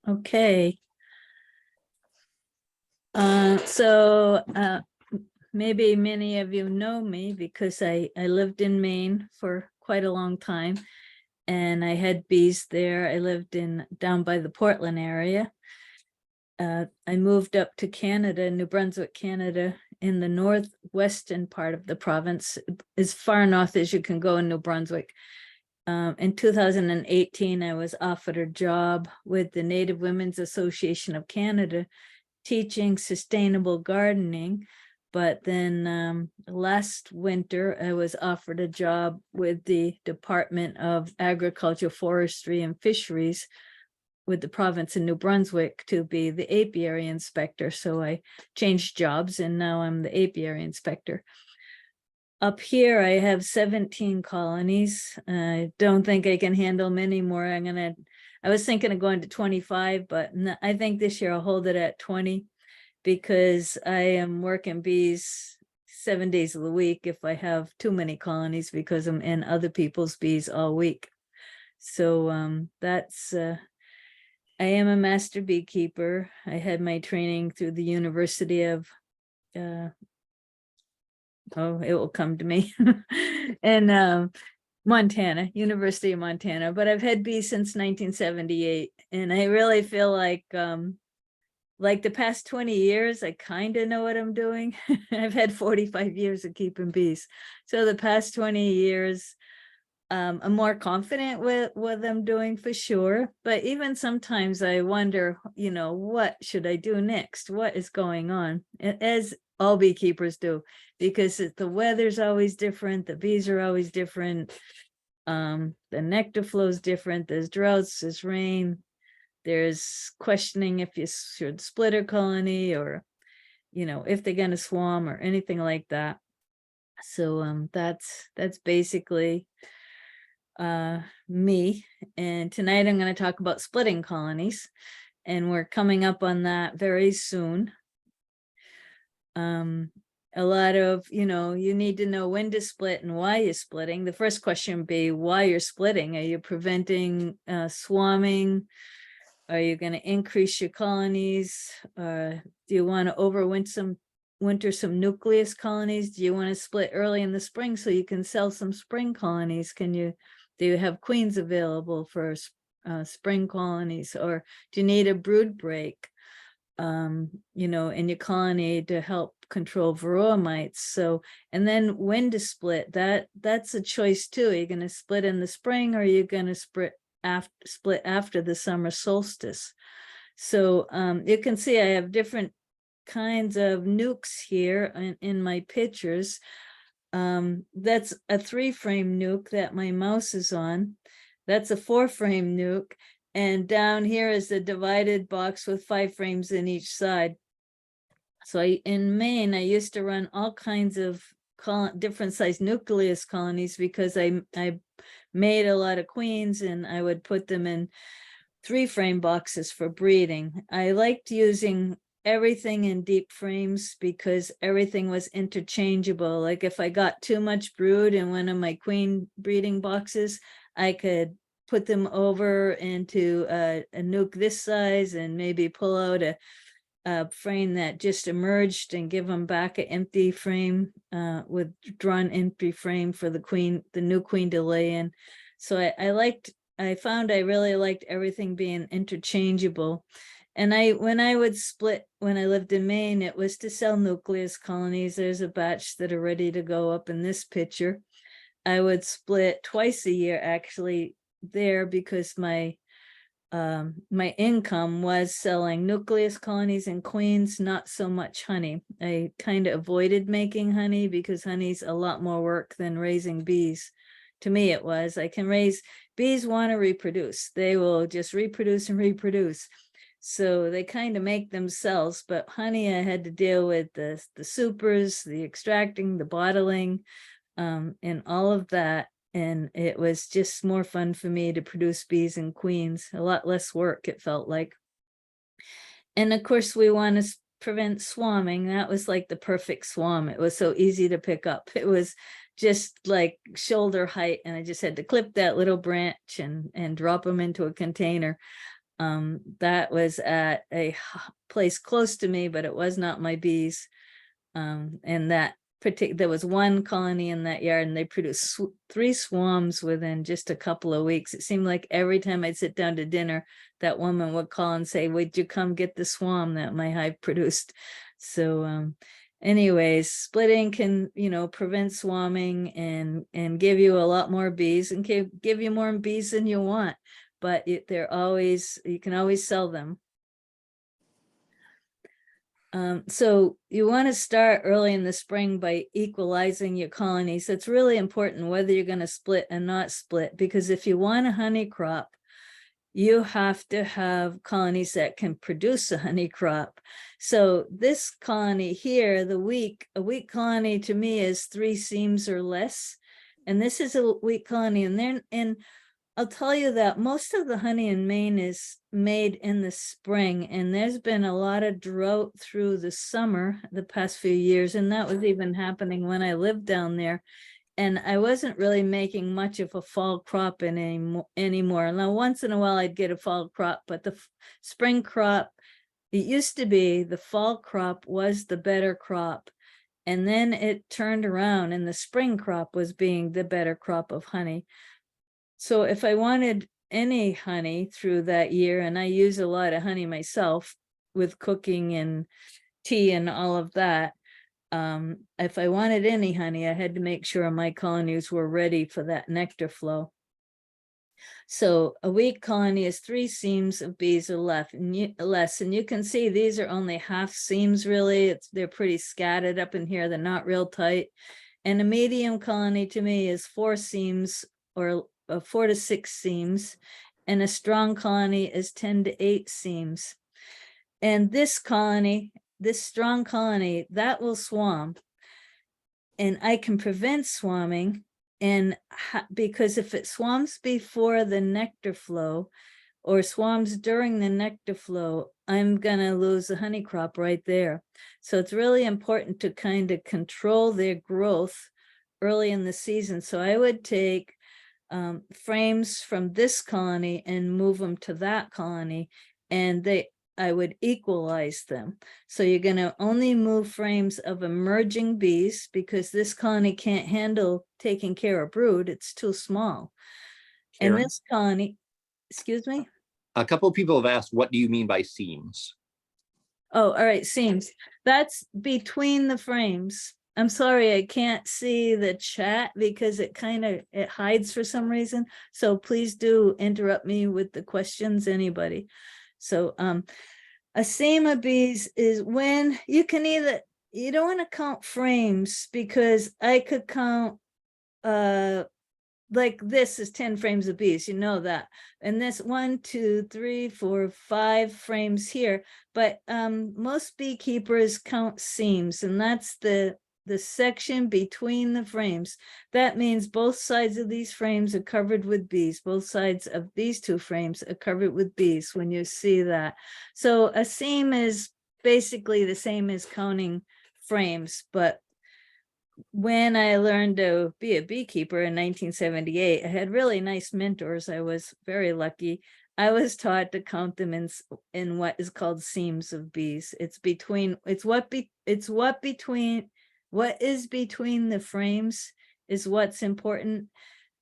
Okay. So maybe many of you know me because I lived in Maine for quite a long time, and I had bees there. I lived down by the Portland area. I moved up to Canada, New Brunswick, Canada, in the northwestern part of the province, as far north as you can go in New Brunswick. In 2018, I was offered a job with the Native Women's Association of Canada, teaching sustainable gardening. But then last winter, I was offered a job with the Department of Agriculture, Forestry, and Fisheries with the province in New Brunswick to be the apiary inspector. So I changed jobs and now I'm the apiary inspector. Up here, I have 17 colonies. I don't think I can handle many more. I was thinking of going to 25, but I think this year I'll hold it at 20 because I am working bees 7 days of the week if I have too many colonies because I'm in other people's bees all week. So I am a master beekeeper. I had my training through the University of it will come to me in Montana, University of Montana, but I've had bees since 1978, and I really feel like the past 20 years, I kind of know what I'm doing. I've had 45 years of keeping bees. So the past 20 years, I'm more confident with what I'm doing for sure. But even sometimes I wonder, what should I do next? What is going on? As all beekeepers do, because the weather's always different. The bees are always different. The nectar flow is different. There's droughts, there's rain. There's questioning if you should split a colony or, if they're going to swarm or anything like that. So that's basically me. And tonight I'm going to talk about splitting colonies, and we're coming up on that very soon. A lot of, you need to know when to split and why you're splitting. The first question would be why you're splitting. Are you preventing swarming? Are you going to increase your colonies? Do you want to winter some nucleus colonies? Do you want to split early in the spring so you can sell some spring colonies? Do you have queens available for spring colonies? Or do you need a brood break, in your colony to help control varroa mites? So, and then when to split, that's a choice too. Are you going to split in the spring, or are you going to split after the summer solstice? So you can see I have different kinds of nukes here in my pictures. That's a 3-frame nuke that my mouse is on. That's a 4-frame nuke. And down here is the divided box with 5 frames in each side. So in Maine, I used to run all kinds of different size nucleus colonies because I made a lot of queens, and I would put them in 3-frame boxes for breeding. I liked using everything in deep frames because everything was interchangeable. Like if I got too much brood in one of my queen breeding boxes, I could put them over into a nuke this size and maybe pull out a frame that just emerged and give them back an empty frame, with drawn empty frame for the new queen to lay in. So I found I really liked everything being interchangeable. And when I would split, when I lived in Maine, it was to sell nucleus colonies. There's a batch that are ready to go up in this picture. I would split twice a year actually there because my income was selling nucleus colonies and queens, not so much honey. I kind of avoided making honey because honey's a lot more work than raising bees. To me, it was. Bees want to reproduce. They will just reproduce and reproduce. So they kind of make themselves, but honey, I had to deal with the supers, the extracting, the bottling, and all of that. And it was just more fun for me to produce bees and queens, a lot less work, it felt like. And of course, we want to prevent swarming. That was like the perfect swarm. It was so easy to pick up. It was just like shoulder height, and I just had to clip that little branch and drop them into a container. That was at a place close to me, but it was not my bees. And there was one colony in that yard, and they produced 3 swarms within just a couple of weeks. It seemed like every time I'd sit down to dinner, that woman would call and say, would you come get the swarm that my hive produced? So anyways, splitting can, prevent swarming and give you a lot more bees, and give you more bees than you want, but you can always sell them. So you want to start early in the spring by equalizing your colonies. It's really important whether you're going to split and not split, because if you want a honey crop, you have to have colonies that can produce a honey crop. So this colony here, a weak colony to me is 3 seams or less. And this is a weak colony. And I'll tell you that most of the honey in Maine is made in the spring, and there's been a lot of drought through the summer the past few years, and that was even happening when I lived down there. And I wasn't really making much of a fall crop anymore. Now, once in a while I'd get a fall crop, but the spring crop, it used to be the fall crop was the better crop. And then it turned around and the spring crop was being the better crop of honey. So if I wanted any honey through that year, and I use a lot of honey myself with cooking and tea and all of that, if I wanted any honey, I had to make sure my colonies were ready for that nectar flow. So a weak colony is 3 seams of bees or less, and you can see these are only half seams really. They're pretty scattered up in here. They're not real tight. And a medium colony to me is 4 seams or 4 to 6 seams, and a strong colony is 10 to 8 seams. And this strong colony, that will swarm, and I can prevent swarming. And because if it swarms before the nectar flow or swarms during the nectar flow, I'm gonna lose the honey crop right there. So it's really important to kind of control their growth early in the season. So I would take frames from this colony and move them to that colony, and I would equalize them. So you're going to only move frames of emerging bees, because this colony can't handle taking care of brood. It's too small. Karen, And this colony, excuse me? a couple of people have asked, what do you mean by seams? Oh, all right, seams. That's between the frames. I'm sorry, I can't see the chat because it hides for some reason. So please do interrupt me with the questions, anybody. So a seam of bees is when you don't want to count frames, because I could count like this is 10 frames of bees, you know that. And this 1, 2, 3, 4, 5 frames here. But most beekeepers count seams, and that's the section between the frames. That means both sides of these frames are covered with bees. Both sides of these 2 frames are covered with bees when you see that. So a seam is basically the same as counting frames. But when I learned to be a beekeeper in 1978, I had really nice mentors. I was very lucky. I was taught to count them in what is called seams of bees. What is between the frames is what's important,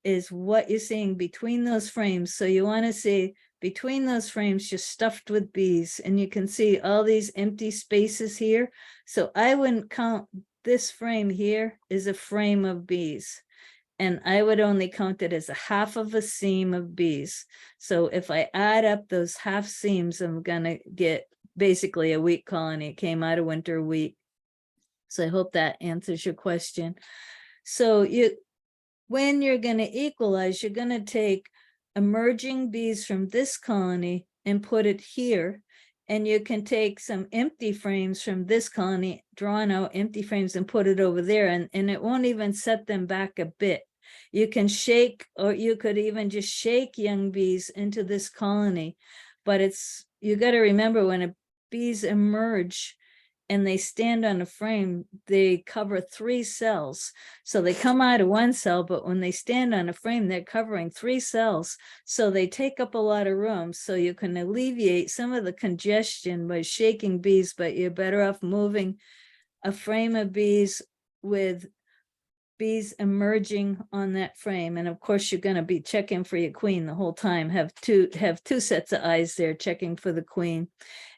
is what you're seeing between those frames. So you want to see between those frames just stuffed with bees, and you can see all these empty spaces here. So I wouldn't count this frame here is a frame of bees, and I would only count it as a half of a seam of bees. So if I add up those half seams, I'm gonna get basically a weak colony. It came out of winter wheat. So I hope that answers your question. So when you're going to equalize, you're going to take emerging bees from this colony and put it here. And you can take some empty frames from this colony, drawn out empty frames, and put it over there. And it won't even set them back a bit. You can shake, or you could even just shake young bees into this colony. But you got to remember, when bees emerge, and they stand on a frame, they cover 3 cells. So they come out of 1 cell, but when they stand on a frame, they're covering 3 cells. So they take up a lot of room. So you can alleviate some of the congestion by shaking bees, but you're better off moving a frame of bees with bees emerging on that frame. And of course, you're going to be checking for your queen the whole time. Have two sets of eyes there checking for the queen.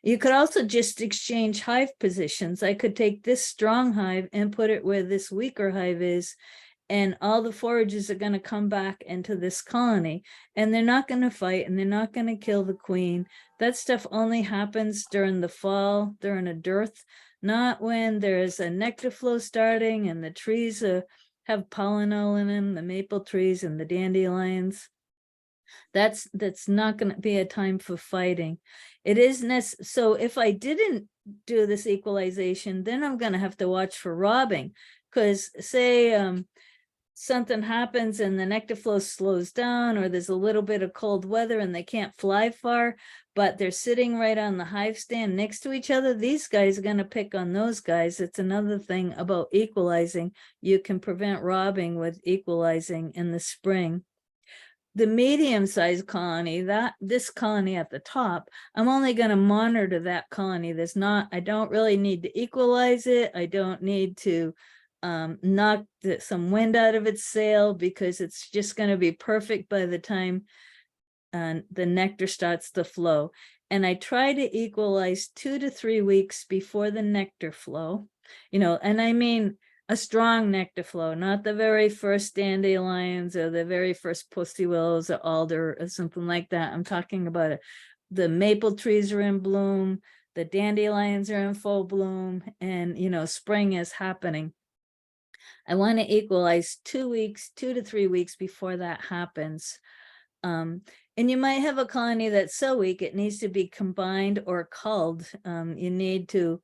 You could also just exchange hive positions. I could take this strong hive and put it where this weaker hive is, and all the forages are going to come back into this colony, and they're not going to fight, and they're not going to kill the queen. That stuff only happens during the fall, during a dearth, not when there's a nectar flow starting and the trees have pollen all in them, the maple trees and the dandelions. That's not going to be a time for fighting. It is necessary. So if I didn't do this equalization, then I'm going to have to watch for robbing, because say something happens and the nectar flow slows down, or there's a little bit of cold weather and they can't fly far, but they're sitting right on the hive stand next to each other, these guys are going to pick on those guys. It's another thing about equalizing. You can prevent robbing with equalizing in the spring. The medium-sized colony, this colony at the top, I'm only going to monitor that colony. I don't really need to equalize it. I don't need to knock some wind out of its sail, because it's just going to be perfect by the time the nectar starts to flow. And I try to equalize 2 to 3 weeks before the nectar flow, and I mean a strong nectar flow, not the very first dandelions or the very first pussy willows or alder or something like that. I'm talking about the maple trees are in bloom, the dandelions are in full bloom, and spring is happening. I want to equalize 2 to 3 weeks before that happens. And you might have a colony that's so weak it needs to be combined or culled. You need to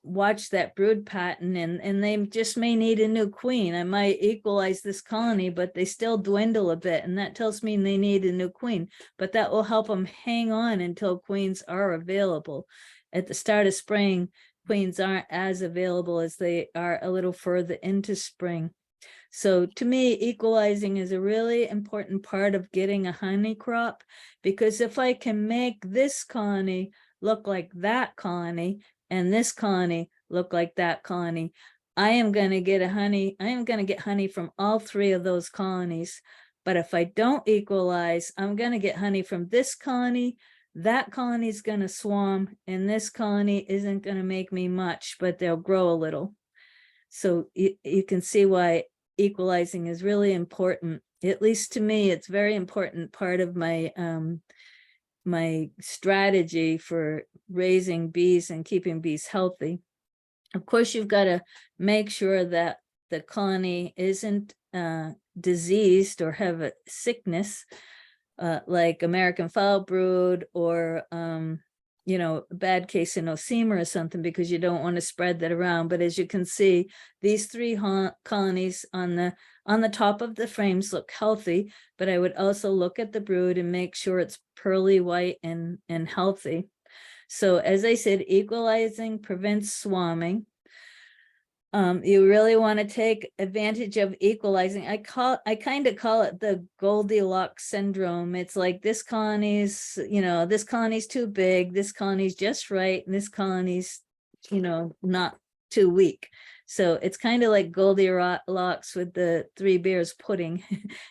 watch that brood pattern, and they just may need a new queen. I might equalize this colony, but they still dwindle a bit, and that tells me they need a new queen, but that will help them hang on until queens are available. At the start of spring, queens aren't as available as they are a little further into spring. So to me, equalizing is a really important part of getting a honey crop, because if I can make this colony look like that colony and this colony look like that colony, I am going to get honey from all 3 of those colonies. But if I don't equalize, I'm going to get honey from this colony, that colony is going to swarm, and this colony isn't going to make me much, but they'll grow a little. So you can see why equalizing is really important. At least to me, it's very important part of my my strategy for raising bees and keeping bees healthy. Of course, you've got to make sure that the colony isn't diseased or have a sickness like American foul brood or a bad case of nosema or something, because you don't want to spread that around. But as you can see, these 3 colonies on the top of the frames look healthy, but I would also look at the brood and make sure it's pearly white and healthy. So as I said, equalizing prevents swarming. You really want to take advantage of equalizing. I kind of call it the Goldilocks syndrome. It's like this colony's too big, this colony's just right, and this colony's, not too weak. So it's kind of like Goldilocks with the 3 bears pudding.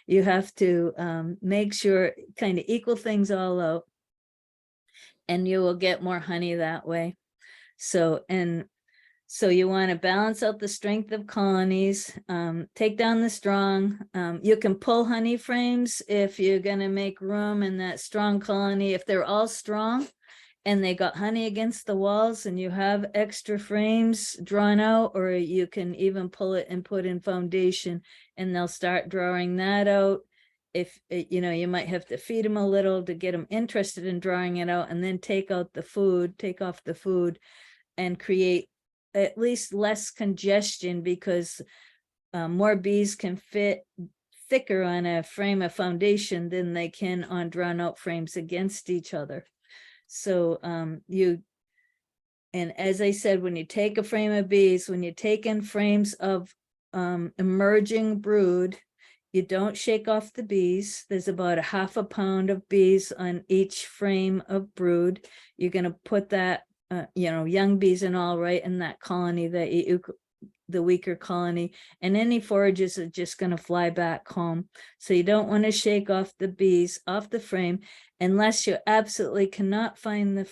You have to make sure, kind of equal things all out, and you will get more honey that way. So you want to balance out the strength of colonies, take down the strong. You can pull honey frames if you're going to make room in that strong colony. If they're all strong and they got honey against the walls and you have extra frames drawn out, or you can even pull it and put in foundation and they'll start drawing that out. If you might have to feed them a little to get them interested in drawing it out, and then take off the food and create at least less congestion, because more bees can fit thicker on a frame of foundation than they can on drawn out frames against each other. So And as I said, when you take a frame of bees, when you take in frames of emerging brood, you don't shake off the bees. There's about a half a pound of bees on each frame of brood. You're going to put that, young bees and all right in that colony that the weaker colony, and any forages are just going to fly back home. So you don't want to shake off the bees off the frame unless you absolutely cannot find the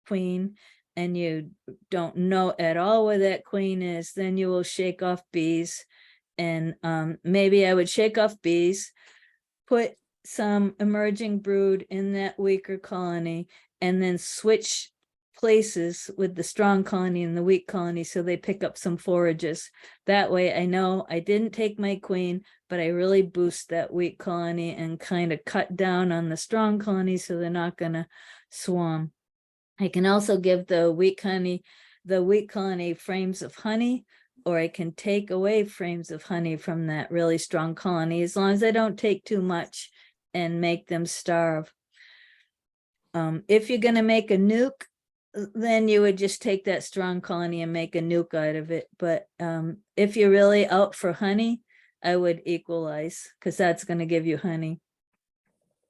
queen and you don't know at all where that queen is. Then you will shake off bees. And maybe I would shake off bees, put some emerging brood in that weaker colony, and then switch places with the strong colony and the weak colony so they pick up some forages. That way I know I didn't take my queen, but I really boost that weak colony and kind of cut down on the strong colony so they're not going to swarm. I can also give the weak colony frames of honey, or I can take away frames of honey from that really strong colony, as long as I don't take too much and make them starve. If you're going to make a nuke, then you would just take that strong colony and make a nuke out of it. But if you're really out for honey, I would equalize, because that's going to give you honey.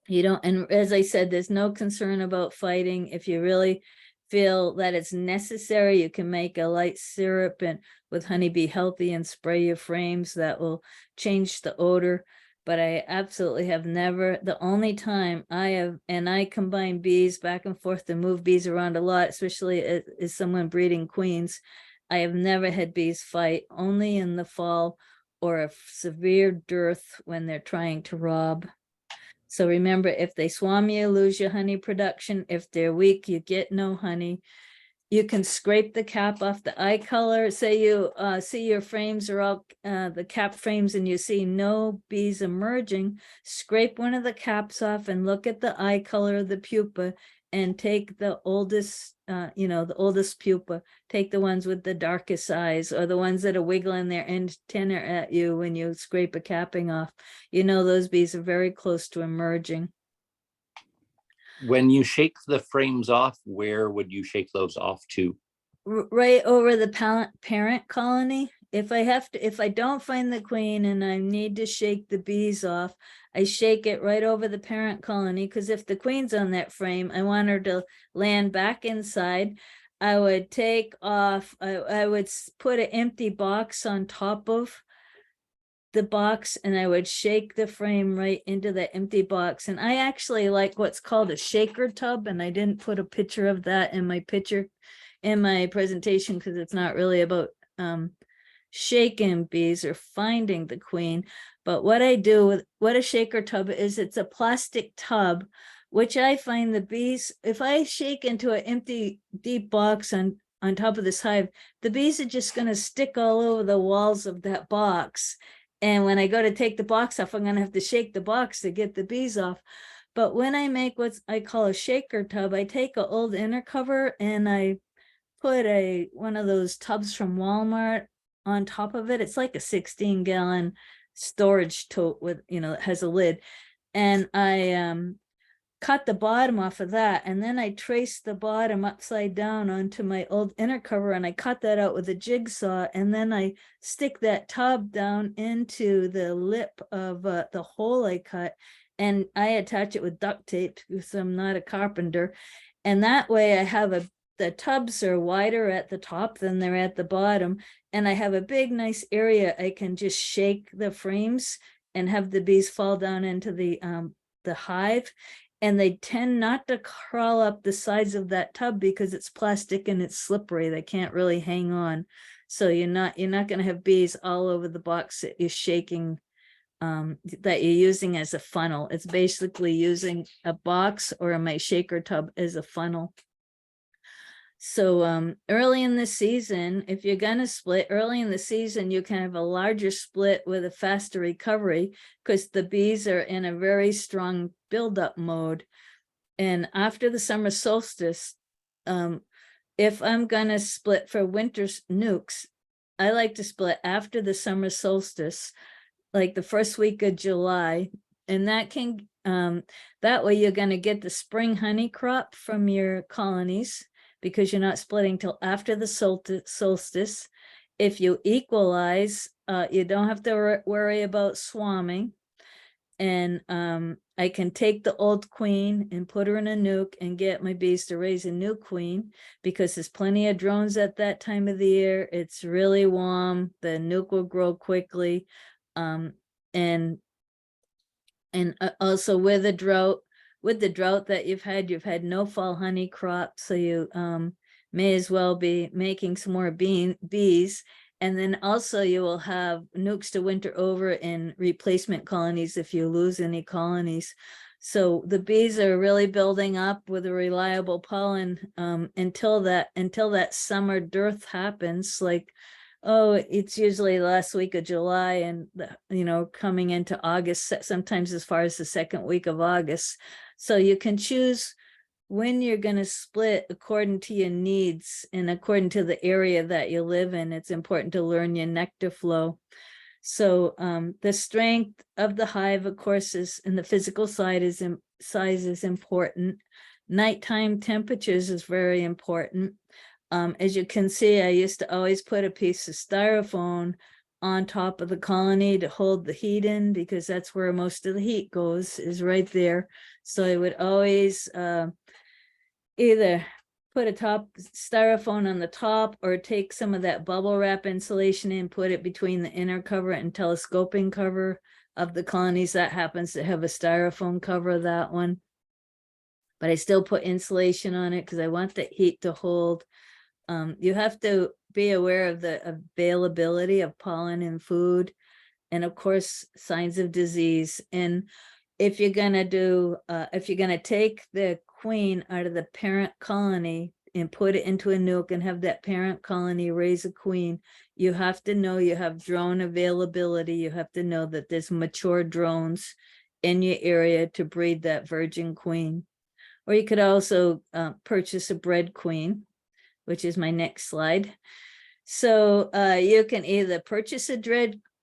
You don't, and as I said, there's no concern about fighting. If you really feel that it's necessary, you can make a light syrup and with honeybee healthy and spray your frames. That will change the odor. But I absolutely have never, the only time I have, and I combine bees back and forth to move bees around a lot, especially as someone breeding queens. I have never had bees fight, only in the fall or a severe dearth when they're trying to rob. So remember, if they swarm you, lose your honey production. If they're weak, you get no honey. You can scrape the cap off the eye color. Say you see your frames are all the cap frames and you see no bees emerging. Scrape one of the caps off and look at the eye color of the pupa and take the oldest, the oldest pupa. Take the ones with the darkest eyes, or the ones that are wiggling their antenna at you when you scrape a capping off. Those bees are very close to emerging. When you shake the frames off, where would you shake those off to? Right over the parent colony. If I don't find the queen and I need to shake the bees off, I shake it right over the parent colony, because if the queen's on that frame, I want her to land back inside. I would take off, I would put an empty box on top of the box, and I would shake the frame right into the empty box. And I actually like what's called a shaker tub, and I didn't put a picture of that in my presentation because it's not really about shaking bees or finding the queen. But what I do with what a shaker tub is, it's a plastic tub, which I find the bees, if I shake into an empty deep box on top of this hive, the bees are just going to stick all over the walls of that box. And when I go to take the box off, I'm going to have to shake the box to get the bees off. But when I make what I call a shaker tub, I take an old inner cover and I put one of those tubs from Walmart on top of it. It's like a 16-gallon storage tote with, it has a lid. And I cut the bottom off of that, and then I traced the bottom upside down onto my old inner cover, and I cut that out with a jigsaw, and then I stick that tub down into the lip of the hole I cut, and I attach it with duct tape because I'm not a carpenter. And that way I have the tubs are wider at the top than they're at the bottom, and I have a big nice area I can just shake the frames and have the bees fall down into the hive. And they tend not to crawl up the sides of that tub because it's plastic and it's slippery. They can't really hang on. So you're not going to have bees all over the box that you're shaking, that you're using as a funnel. It's basically using a box or my shaker tub as a funnel. So early in the season, if you're going to split early in the season, you can have a larger split with a faster recovery because the bees are in a very strong buildup mode. And after the summer solstice, if I'm going to split for winter nukes, I like to split after the summer solstice, like the first week of July. And that can, that way you're going to get the spring honey crop from your colonies. because you're not splitting till after the solstice. If you equalize, you don't have to worry about swarming. And I can take the old queen and put her in a nuke and get my bees to raise a new queen, because there's plenty of drones at that time of the year. It's really warm. The nuke will grow quickly. And also with the drought that you've had no fall honey crop, so you may as well be making some more bees. And then also you will have nukes to winter over in replacement colonies if you lose any colonies. So the bees are really building up with a reliable pollen until that summer dearth happens. Like, oh, it's usually the last week of July, and coming into August, sometimes as far as the second week of August. So you can choose when you're going to split according to your needs and according to the area that you live in. It's important to learn your nectar flow. So the strength of the hive, of course, is, and the physical size is important. Nighttime temperatures is very important. As you can see, I used to always put a piece of styrofoam on top of the colony to hold the heat in, because that's where most of the heat goes, is right there. So I would always either put a styrofoam on the top, or take some of that bubble wrap insulation and put it between the inner cover and telescoping cover of the colonies. That happens to have a styrofoam cover, that one. But I still put insulation on it because I want the heat to hold. You have to be aware of the availability of pollen in food, and of course, signs of disease. And if you're gonna take the queen out of the parent colony and put it into a nuke and have that parent colony raise a queen, you have to know you have drone availability. You have to know that there's mature drones in your area to breed that virgin queen. Or you could also purchase a bred queen, which is my next slide. So you can either purchase a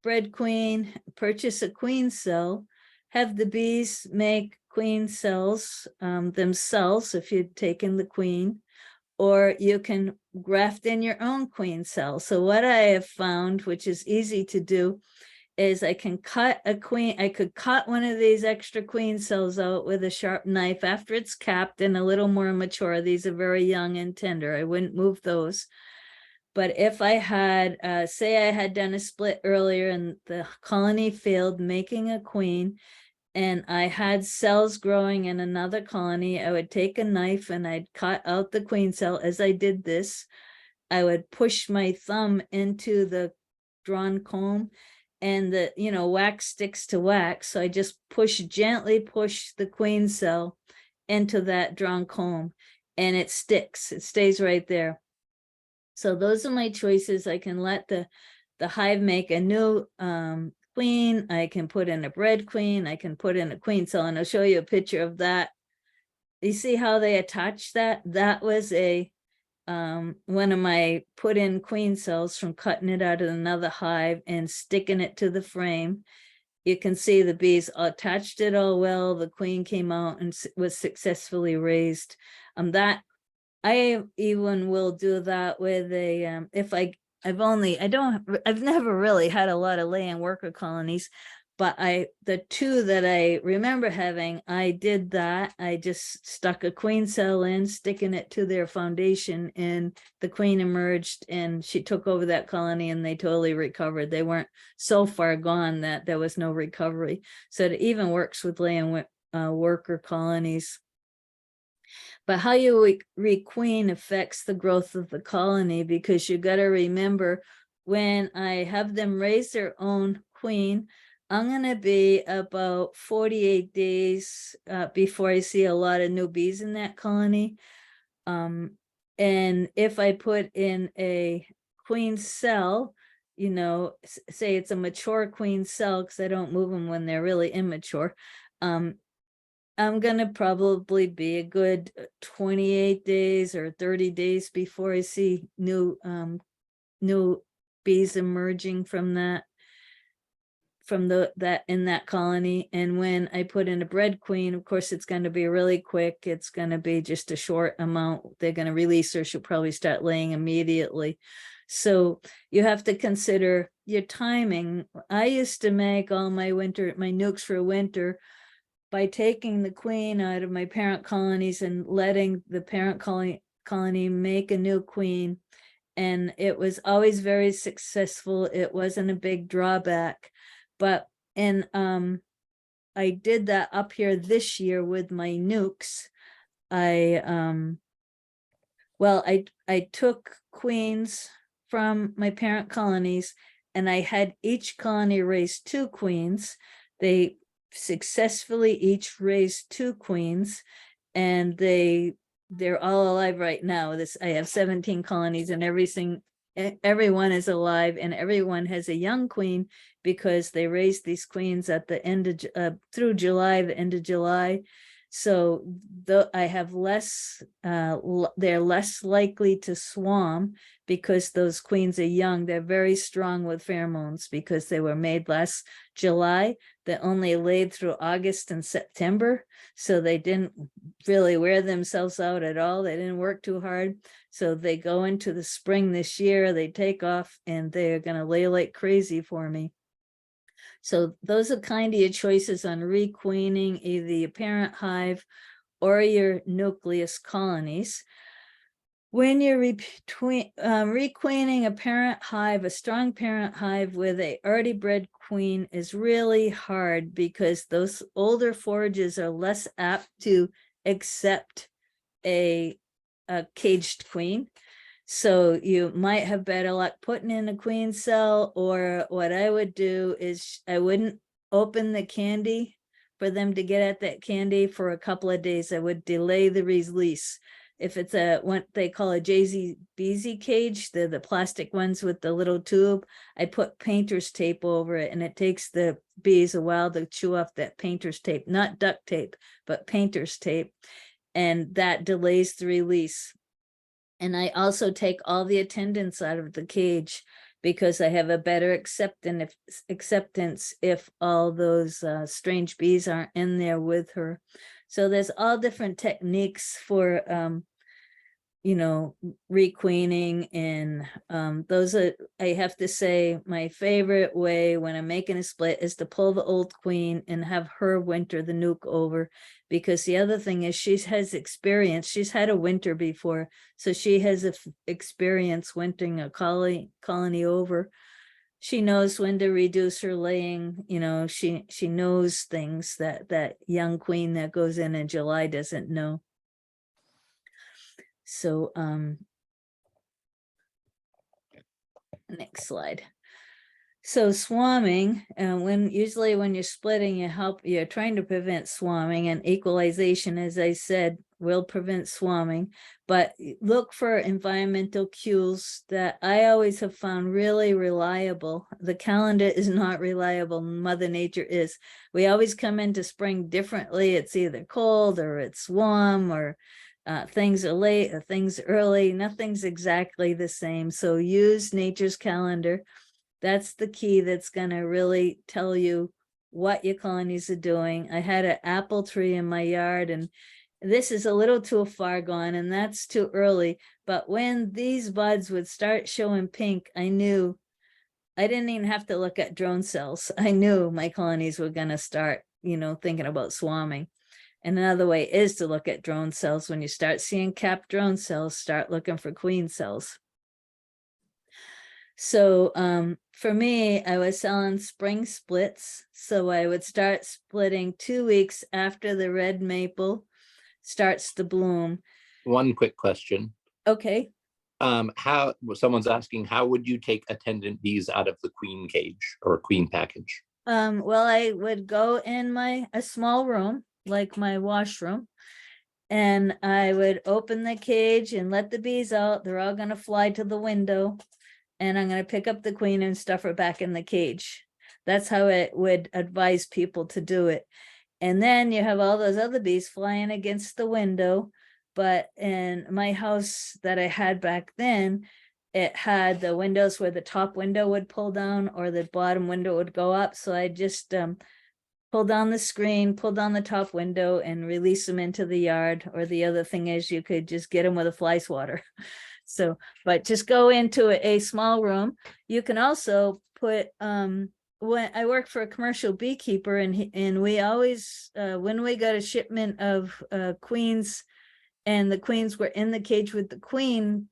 bred queen, purchase a queen cell, have the bees make queen cells themselves if you've taken the queen, or you can graft in your own queen cell. So what I have found, which is easy to do, is I can cut a queen. I could cut one of these extra queen cells out with a sharp knife after it's capped and a little more mature. These are very young and tender. I wouldn't move those. But if I had, say I had done a split earlier and the colony failed making a queen, and I had cells growing in another colony, I would take a knife and I'd cut out the queen cell. As I did this, I would push my thumb into the drawn comb, and the wax sticks to wax. So I just gently push the queen cell into that drawn comb, and it sticks. It stays right there. So those are my choices. I can let the hive make a new queen. I can put in a bred queen. I can put in a queen cell, and I'll show you a picture of that. You see how they attach that? That was a one of my put in queen cells from cutting it out of another hive and sticking it to the frame. You can see the bees attached it all well. The queen came out and was successfully raised. That I even will do that with a I've never really had a lot of lay-in worker colonies, but the two that I remember having, I did that. I just stuck a queen cell in, sticking it to their foundation, and the queen emerged and she took over that colony, and they totally recovered. They weren't so far gone that there was no recovery. So it even works with lay-in worker colonies. But how you requeen affects the growth of the colony, because you got to remember, when I have them raise their own queen, I'm going to be about 48 days before I see a lot of new bees in that colony. And if I put in a queen cell, say it's a mature queen cell, because I don't move them when they're really immature, I'm going to probably be a good 28 days or 30 days before I see new bees emerging from that. from that in that colony. And when I put in a bread queen, of course, it's going to be really quick. It's going to be just a short amount. They're going to release her. She'll probably start laying immediately. So you have to consider your timing. I used to make all my nukes for winter by taking the queen out of my parent colonies and letting the parent colony make a new queen. And it was always very successful. It wasn't a big drawback. But I did that up here this year with my nukes. I took queens from my parent colonies, and I had each colony raise 2 queens. They successfully each raised 2 queens, and they're all alive right now. I have 17 colonies, and everyone is alive, and everyone has a young queen, because they raised these queens at the end of through July, the end of July. So I have less, they're less likely to swarm because those queens are young. They're very strong with pheromones because they were made last July. They only laid through August and September. So they didn't really wear themselves out at all. They didn't work too hard. So they go into the spring this year, they take off, and they're going to lay like crazy for me. So those are kind of your choices on requeening either your parent hive or your nucleus colonies. When you're requeening a parent hive, a strong parent hive with a already bred queen is really hard, because those older forages are less apt to accept a caged queen. So you might have better luck putting in a queen cell, or what I would do is I wouldn't open the candy for them to get at that candy for a couple of days. I would delay the release. If it's what they call a JZBZ cage, they're the plastic ones with the little tube, I put painter's tape over it, and it takes the bees a while to chew off that painter's tape, not duct tape, but painter's tape. And that delays the release. And I also take all the attendants out of the cage, because I have a better acceptance if all those strange bees aren't in there with her. So there's all different techniques for requeening, and those are, I have to say, my favorite way when I'm making a split is to pull the old queen and have her winter the nuke over, because the other thing is she has experience. She's had a winter before, so she has experience wintering a colony over. She knows when to reduce her laying. She knows things that young queen that goes in July doesn't know. So next slide. So swarming, usually when you're splitting, you're trying to prevent swarming, and equalization, as I said, will prevent swarming. But look for environmental cues that I always have found really reliable. The calendar is not reliable, Mother Nature is. We always come into spring differently. It's either cold or it's warm, or things are late or things early. Nothing's exactly the same. So use nature's calendar. That's the key that's going to really tell you what your colonies are doing. I had an apple tree in my yard, and this is a little too far gone, and that's too early. But when these buds would start showing pink, I knew I didn't even have to look at drone cells. I knew my colonies were going to start, thinking about swarming. And another way is to look at drone cells. When you start seeing capped drone cells, start looking for queen cells. So for me, I was selling spring splits. So I would start splitting 2 weeks after the red maple starts to bloom. One quick question. Okay. Someone's asking, how would you take attendant bees out of the queen cage or queen package? Well, I would go in a small room, like my washroom, and I would open the cage and let the bees out. They're all going to fly to the window, and I'm going to pick up the queen and stuff her back in the cage. That's how it would advise people to do it. And then you have all those other bees flying against the window. But in my house that I had back then, it had the windows where the top window would pull down or the bottom window would go up. So I just pull down the screen, pull down the top window and release them into the yard. Or the other thing is you could just get them with a fly swatter. So, but just go into a small room. You can also put, when I worked for a commercial beekeeper and we always, when we got a shipment of queens and the queens were in the cage with the queen,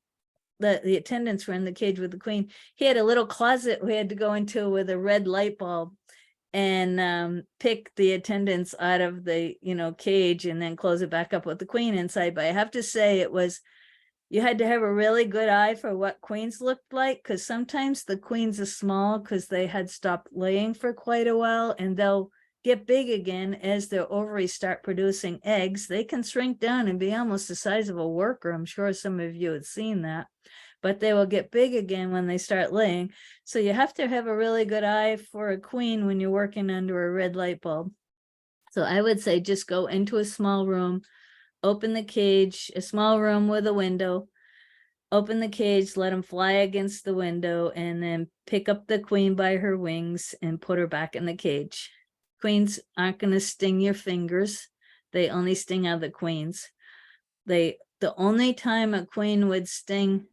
the attendants were in the cage with the queen, he had a little closet we had to go into with a red light bulb and pick the attendants out of the, cage and then close it back up with the queen inside. But I have to say you had to have a really good eye for what queens looked like, because sometimes the queens are small because they had stopped laying for quite a while, and they'll get big again as their ovaries start producing eggs. They can shrink down and be almost the size of a worker. I'm sure some of you have seen that, but they will get big again when they start laying. So you have to have a really good eye for a queen when you're working under a red light bulb. So I would say just go into a small room, open the cage, a small room with a window, open the cage, let them fly against the window, and then pick up the queen by her wings and put her back in the cage. Queens aren't going to sting your fingers. They only sting other queens. The only time a queen would sting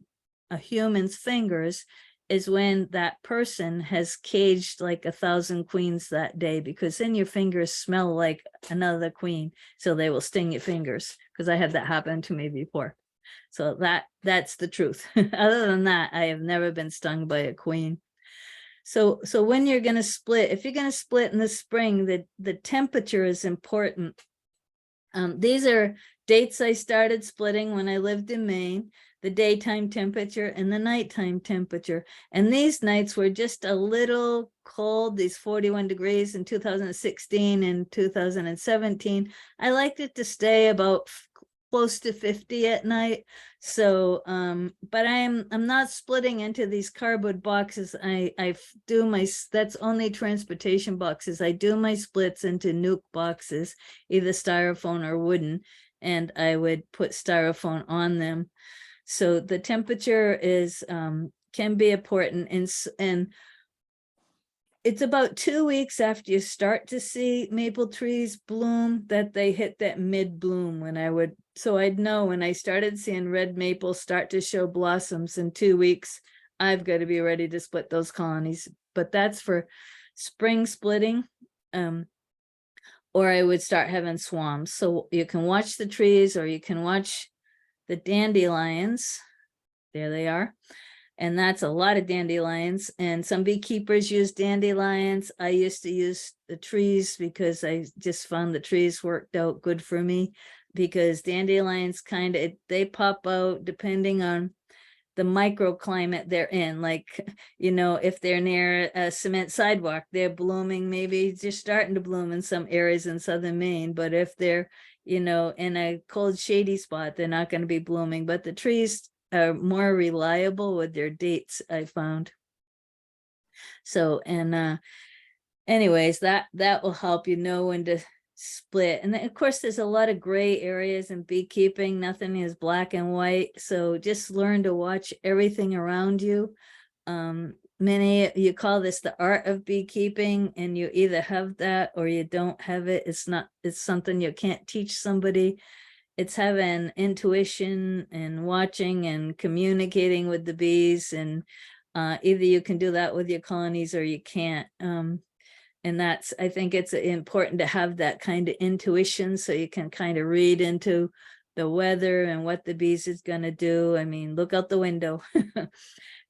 a human's fingers is when that person has caged like 1,000 queens that day, because then your fingers smell like another queen, so they will sting your fingers, because I had that happen to me before. So that's the truth. Other than that, I have never been stung by a queen. So when you're going to split, if you're going to split in the spring, the temperature is important. These are dates I started splitting when I lived in Maine, the daytime temperature and the nighttime temperature. And these nights were just a little cold, these 41 degrees in 2016 and 2017. I liked it to stay about close to 50 at night. So, but I'm not splitting into these cardboard boxes. I do that's only transportation boxes. I do my splits into nuke boxes, either styrofoam or wooden, and I would put styrofoam on them. So the temperature is, can be important, and it's about 2 weeks after you start to see maple trees bloom that they hit that mid bloom. So I'd know when I started seeing red maple start to show blossoms in 2 weeks, I've got to be ready to split those colonies. But that's for spring splitting. Or I would start having swarms. So you can watch the trees, or you can watch the dandelions. There they are. And that's a lot of dandelions. And some beekeepers use dandelions. I used to use the trees because I just found the trees worked out good for me, because dandelions they pop out depending on the microclimate they're in. Like, if they're near a cement sidewalk, they're blooming, maybe just starting to bloom in some areas in southern Maine. But if they're, in a cold, shady spot, they're not going to be blooming. But the trees are more reliable with their dates, I found. So, and anyways, that will help you know when to split. And then, of course, there's a lot of gray areas in beekeeping. Nothing is black and white. So just learn to watch everything around you. You call this the art of beekeeping, and you either have that or you don't have it. It's something you can't teach somebody. It's having intuition and watching and communicating with the bees, and either you can do that with your colonies or you can't. And I think it's important to have that kind of intuition, so you can kind of read into the weather and what the bees is going to do. I mean, look out the window,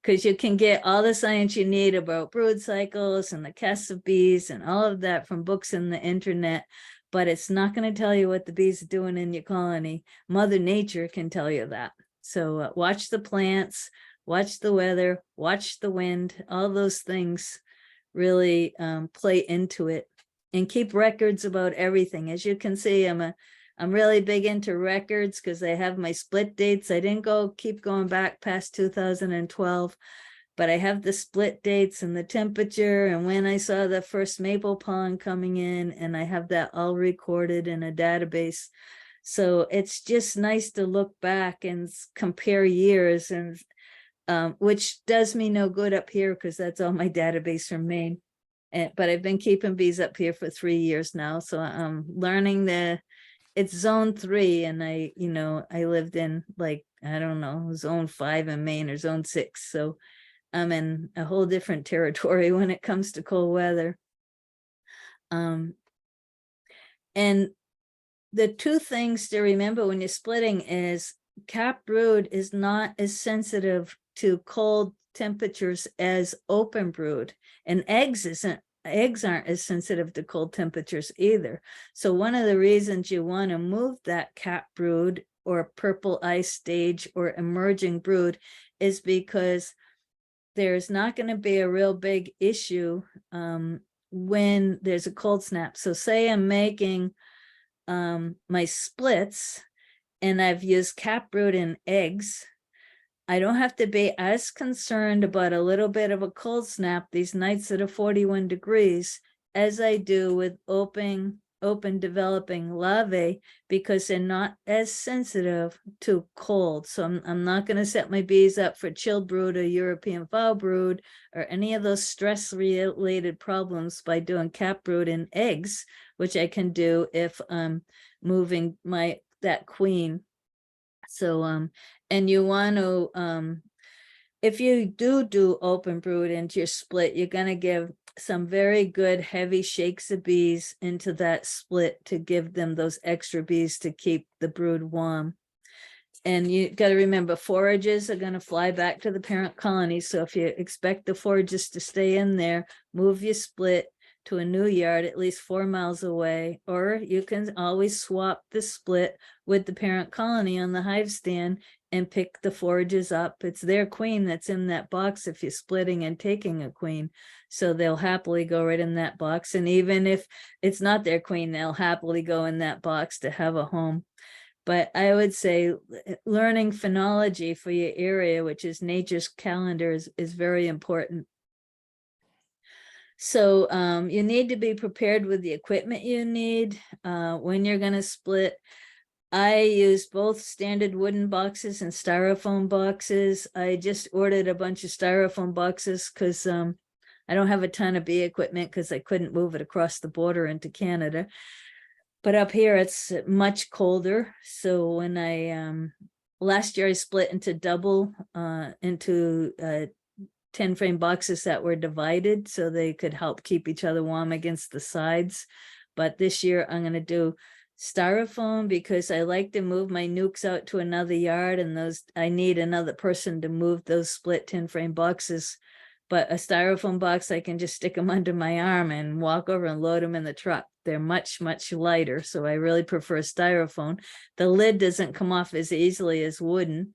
because you can get all the science you need about brood cycles and the casts of bees and all of that from books in the internet. But it's not going to tell you what the bees are doing in your colony. Mother Nature can tell you that. So watch the plants, watch the weather, watch the wind. All those things really play into it, and keep records about everything. As you can see, I'm really big into records, because I have my split dates. I didn't keep going back past 2012. But I have the split dates and the temperature and when I saw the first maple pollen coming in, and I have that all recorded in a database. So it's just nice to look back and compare years. And which does me no good up here because that's all my database from Maine. But I've been keeping bees up here for 3 years now, so I'm learning it's zone 3, and I lived in, like, I don't know, zone 5 in Maine or zone 6. So I'm in a whole different territory when it comes to cold weather. And the two things to remember when you're splitting is cap brood is not as sensitive to cold temperatures as open brood, and eggs aren't as sensitive to cold temperatures either. So one of the reasons you want to move that cap brood or purple ice stage or emerging brood is because there's not going to be a real big issue when there's a cold snap. So say I'm making my splits and I've used cap brood and eggs, I don't have to be as concerned about a little bit of a cold snap these nights that are 41 degrees as I do with open developing larvae, because they're not as sensitive to cold. So I'm not going to set my bees up for chill brood or European foul brood or any of those stress related problems by doing cap brood and eggs, which I can do if I'm moving that queen. So and you want to if you do open brood into your split, you're going to give some very good heavy shakes of bees into that split to give them those extra bees to keep the brood warm. And you got to remember, forages are going to fly back to the parent colony. So if you expect the forages to stay in there, move your split to a new yard at least 4 miles away, or you can always swap the split with the parent colony on the hive stand and pick the forages up. It's their queen that's in that box if you're splitting and taking a queen. So they'll happily go right in that box. And even if it's not their queen, they'll happily go in that box to have a home. But I would say learning phenology for your area, which is nature's calendar, is very important. So you need to be prepared with the equipment you need when you're going to split. I use both standard wooden boxes and styrofoam boxes. I just ordered a bunch of styrofoam boxes because I don't have a ton of bee equipment because I couldn't move it across the border into Canada. But up here it's much colder. So when last year I split into double into 10 frame boxes that were divided so they could help keep each other warm against the sides. But this year I'm going to do styrofoam because I like to move my nukes out to another yard, and I need another person to move those split 10 frame boxes. But a styrofoam box, I can just stick them under my arm and walk over and load them in the truck. They're much, much lighter. So I really prefer styrofoam. The lid doesn't come off as easily as wooden.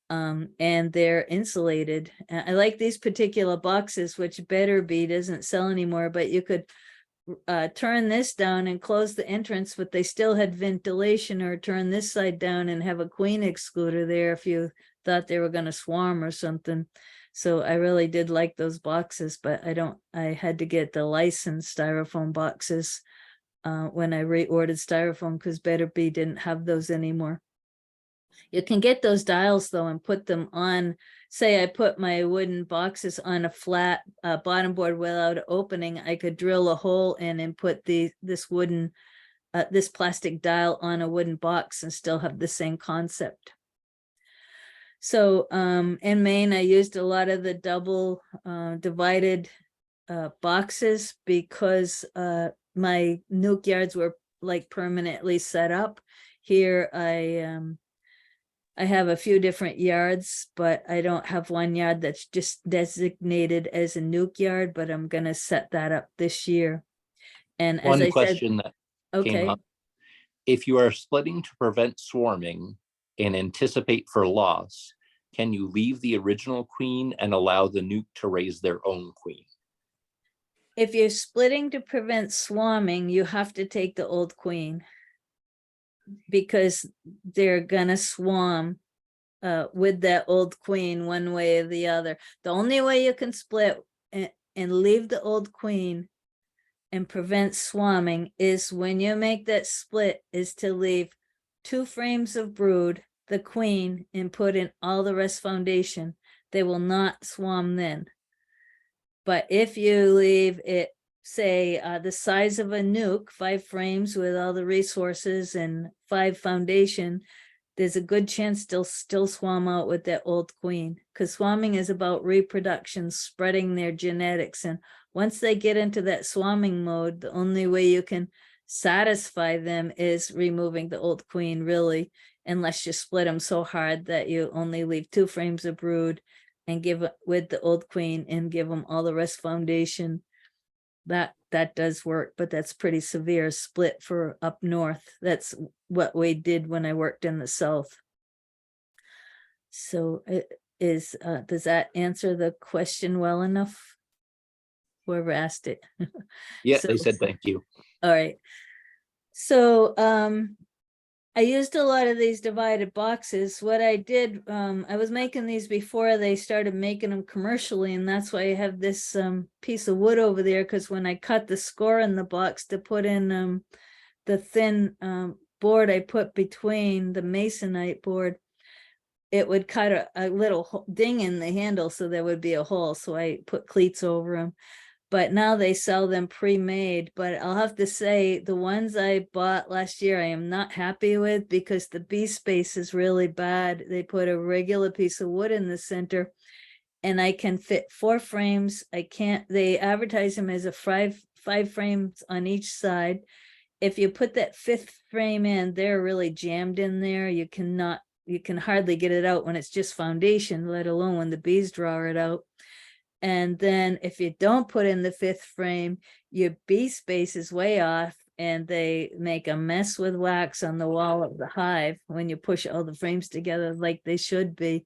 And they're insulated. I like these particular boxes, which Better Bee doesn't sell anymore, but you could turn this down and close the entrance, but they still had ventilation, or turn this side down and have a queen excluder there if you thought they were going to swarm or something. So I really did like those boxes, but I had to get the licensed styrofoam boxes when I reordered styrofoam because Better Bee didn't have those anymore. You can get those dials though and put them on. Say I put my wooden boxes on a flat bottom board without opening, I could drill a hole in and put this plastic dial on a wooden box and still have the same concept. So in Maine, I used a lot of the double divided boxes because my nuke yards were like permanently set up. Here I have a few different yards, but I don't have one yard that's just designated as a nuke yard, but I'm going to set that up this year. And as One I question said, that came up. If you are splitting to prevent swarming and anticipate for loss, can you leave the original queen and allow the nuke to raise their own queen? If you're splitting to prevent swarming, you have to take the old queen because they're gonna swarm with that old queen one way or the other. The only way you can split and leave the old queen and prevent swarming is when you make that split is to leave 2 frames of brood, the queen, and put in all the rest foundation. they will not swarm then. But if you leave it, say, the size of a nuke, 5 frames with all the resources and 5 foundation, there's a good chance they'll still swarm out with that old queen, because swarming is about reproduction, spreading their genetics. And once they get into that swarming mode, the only way you can satisfy them is removing the old queen, really, unless you split them so hard that you only leave 2 frames of brood and give it with the old queen and give them all the rest foundation. That does work, but that's pretty severe split for up north. That's what we did when I worked in the south. So it is, does that answer the question well enough? Whoever asked it. Yeah, So, they said thank you. all right. So I used a lot of these divided boxes. What I did, I was making these before they started making them commercially, and that's why I have this piece of wood over there, because when I cut the score in the box to put in the thin board I put between the masonite board, it would cut a little ding in the handle, so there would be a hole. So I put cleats over them. But now they sell them pre-made. But I'll have to say, the ones I bought last year, I am not happy with, because the bee space is really bad. They put a regular piece of wood in the center, and I can fit 4 frames. I can't, they advertise them as a five frames on each side. If you put that 5th frame in, they're really jammed in there. You can hardly get it out when it's just foundation, let alone when the bees draw it out. And then if you don't put in the 5th frame, your bee space is way off, and they make a mess with wax on the wall of the hive when you push all the frames together like they should be.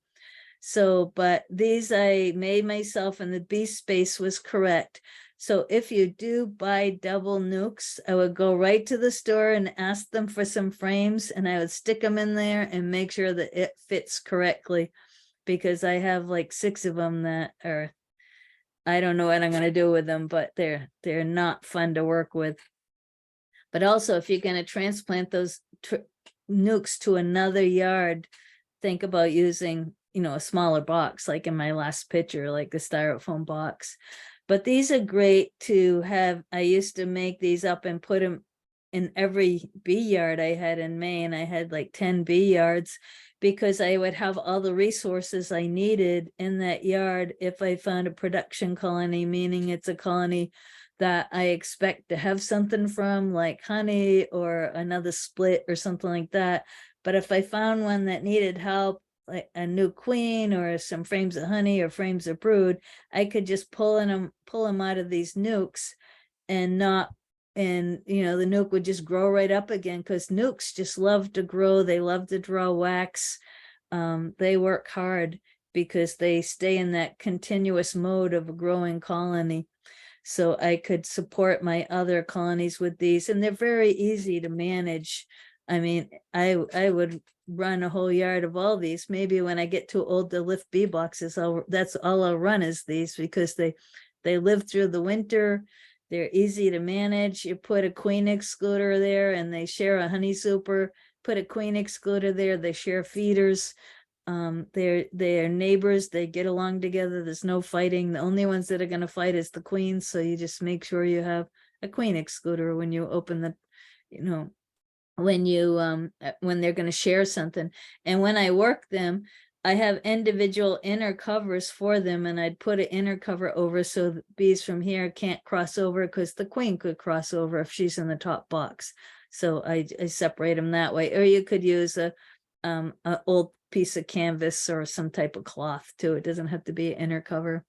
So, but these I made myself, and the bee space was correct. So if you do buy double nukes, I would go right to the store and ask them for some frames, and I would stick them in there and make sure that it fits correctly, because I have like 6 of them that are, I don't know what I'm going to do with them, but they're not fun to work with. But also, if you're going to transplant those nukes to another yard, think about using, a smaller box, like in my last picture, like the styrofoam box. But these are great to have. I used to make these up and put them in every bee yard I had in Maine. I had like 10 bee yards, because I would have all the resources I needed in that yard if I found a production colony, meaning it's a colony that I expect to have something from, like honey or another split or something like that. But if I found one that needed help, like a new queen or some frames of honey or frames of brood, I could just pull them out of these nukes, and the nuke would just grow right up again, because nukes just love to grow. They love to draw wax. They work hard because they stay in that continuous mode of a growing colony. So I could support my other colonies with these, and they're very easy to manage. I mean, I would run a whole yard of all these. Maybe when I get too old to lift bee boxes, that's all I'll run is these, because they live through the winter. They're easy to manage. You put a queen excluder there, and they share a honey super. Put a queen excluder there, they share feeders. They're neighbors. They get along together. There's no fighting. The only ones that are going to fight is the queens. So you just make sure you have a queen excluder when you open the, when they're going to share something. And when I work them, I have individual inner covers for them, and I'd put an inner cover over so the bees from here can't cross over, because the queen could cross over if she's in the top box. So I separate them that way. Or you could use a old piece of canvas or some type of cloth too. It doesn't have to be an inner cover.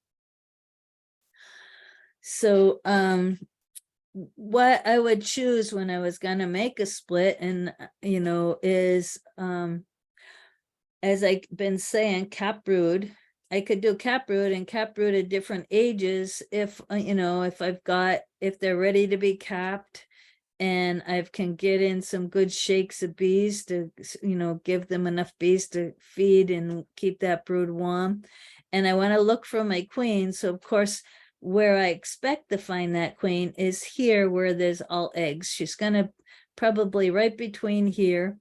So what I would choose when I was gonna make a split, and is as I've been saying, cap brood. I could do cap brood and cap brood at different ages if if they're ready to be capped, and I can get in some good shakes of bees to, give them enough bees to feed and keep that brood warm. And I want to look for my queen. So of course, where I expect to find that queen is here, where there's all eggs. She's going to probably right between here.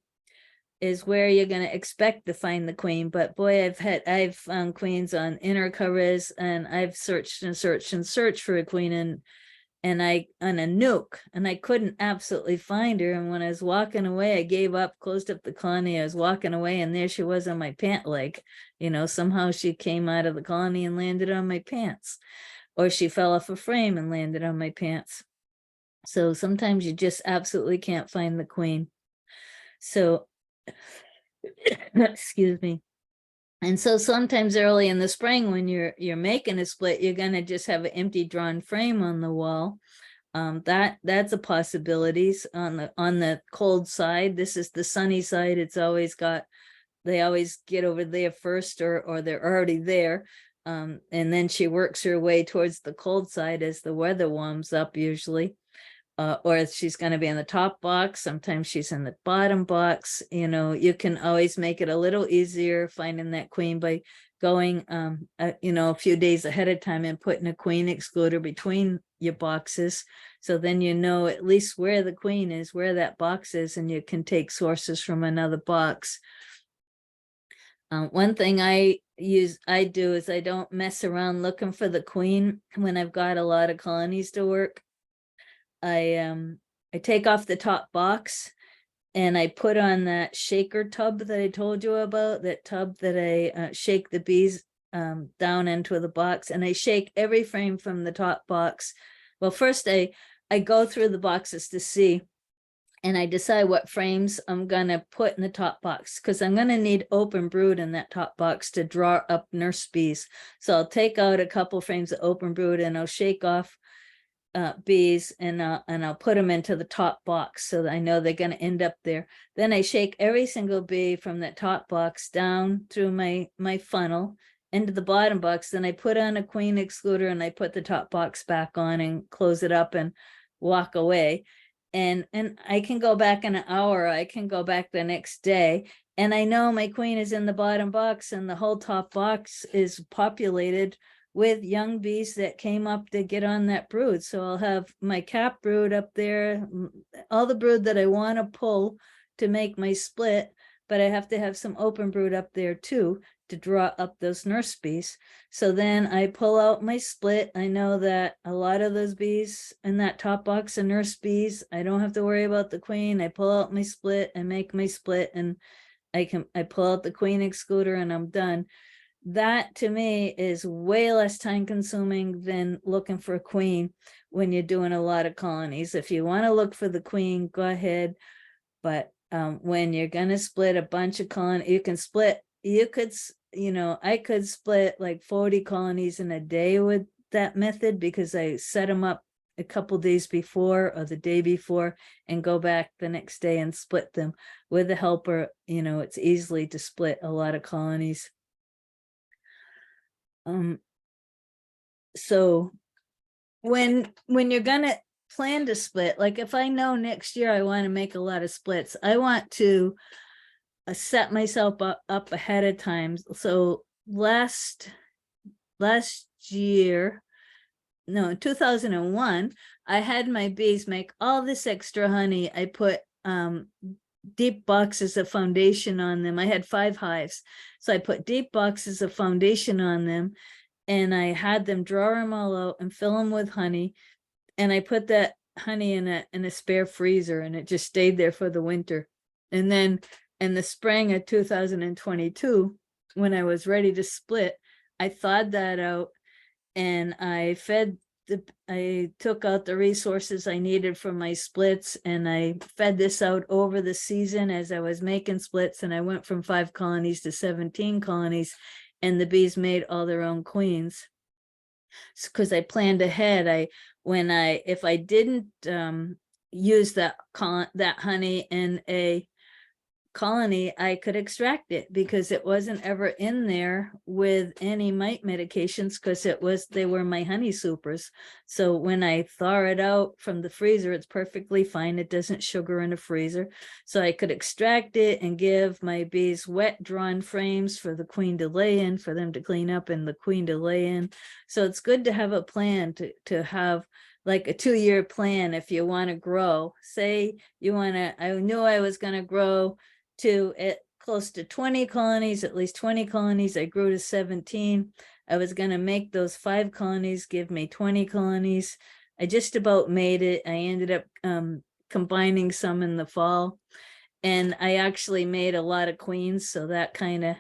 is where you're going to expect to find the queen. But boy, I've found queens on inner covers, and I've searched and searched and searched for a queen and I on a nuke, and I couldn't absolutely find her. And when I was walking away, I gave up, closed up the colony. I was walking away, and there she was on my pant leg. Somehow she came out of the colony and landed on my pants, or she fell off a frame and landed on my pants. So sometimes you just absolutely can't find the queen. So excuse me. And so sometimes early in the spring, when you're making a split, you're gonna just have an empty drawn frame on the wall. That's a possibility. On the cold side, this is the sunny side. They always get over there first, or they're already there. And then she works her way towards the cold side as the weather warms up usually. Or she's going to be in the top box. Sometimes she's in the bottom box. You can always make it a little easier finding that queen by going, a few days ahead of time and putting a queen excluder between your boxes. So then you know at least where the queen is, where that box is, and you can take sources from another box. One thing I do is I don't mess around looking for the queen when I've got a lot of colonies to work. I take off the top box and I put on that shaker tub that I told you about, that tub that I shake the bees down into the box, and I shake every frame from the top box. Well, first I go through the boxes to see, and I decide what frames I'm gonna put in the top box, because I'm gonna need open brood in that top box to draw up nurse bees. So I'll take out a couple frames of open brood and I'll shake off bees, and I'll put them into the top box so that I know they're going to end up there. Then I shake every single bee from that top box down through my funnel into the bottom box. Then I put on a queen excluder and I put the top box back on and close it up and walk away. And I can go back in an hour. I can go back the next day, and I know my queen is in the bottom box, and the whole top box is populated with young bees that came up to get on that brood. So I'll have my cap brood up there, all the brood that I want to pull to make my split, but I have to have some open brood up there too to draw up those nurse bees. So then I pull out my split. I know that a lot of those bees in that top box are nurse bees. I don't have to worry about the queen. I pull out my split and make my split, and I pull out the queen excluder and I'm done. That to me is way less time consuming than looking for a queen when you're doing a lot of colonies. If you want to look for the queen, go ahead. But when you're going to split a bunch of colonies, I could split like 40 colonies in a day with that method, because I set them up a couple days before or the day before and go back the next day and split them. With a helper, it's easily to split a lot of colonies. So when you're gonna plan to split, like if I know next year I want to make a lot of splits, I want to set myself up ahead of time. So last year, no, in 2001, I had my bees make all this extra honey. I put deep boxes of foundation on them. I had 5 hives. So I put deep boxes of foundation on them, and I had them draw them all out and fill them with honey. And I put that honey in a spare freezer, and it just stayed there for the winter. And then in the spring of 2022, when I was ready to split, I thawed that out, and I took out the resources I needed for my splits, and I fed this out over the season as I was making splits, and I went from 5 colonies to 17 colonies, and the bees made all their own queens. Because I planned ahead. If I didn't use that honey in a colony, I could extract it, because it wasn't ever in there with any mite medications, because they were my honey supers. So when I thaw it out from the freezer, it's perfectly fine. It doesn't sugar in a freezer. So I could extract it and give my bees wet drawn frames for the queen to lay in, for them to clean up and the queen to lay in. So it's good to have a plan, to have like a 2-year plan. If you want to grow, say I knew I was going to grow to close to 20 colonies, at least 20 colonies. I grew to 17. I was going to make those 5 colonies give me 20 colonies. I just about made it. I ended up combining some in the fall, and I actually made a lot of queens, so that kind of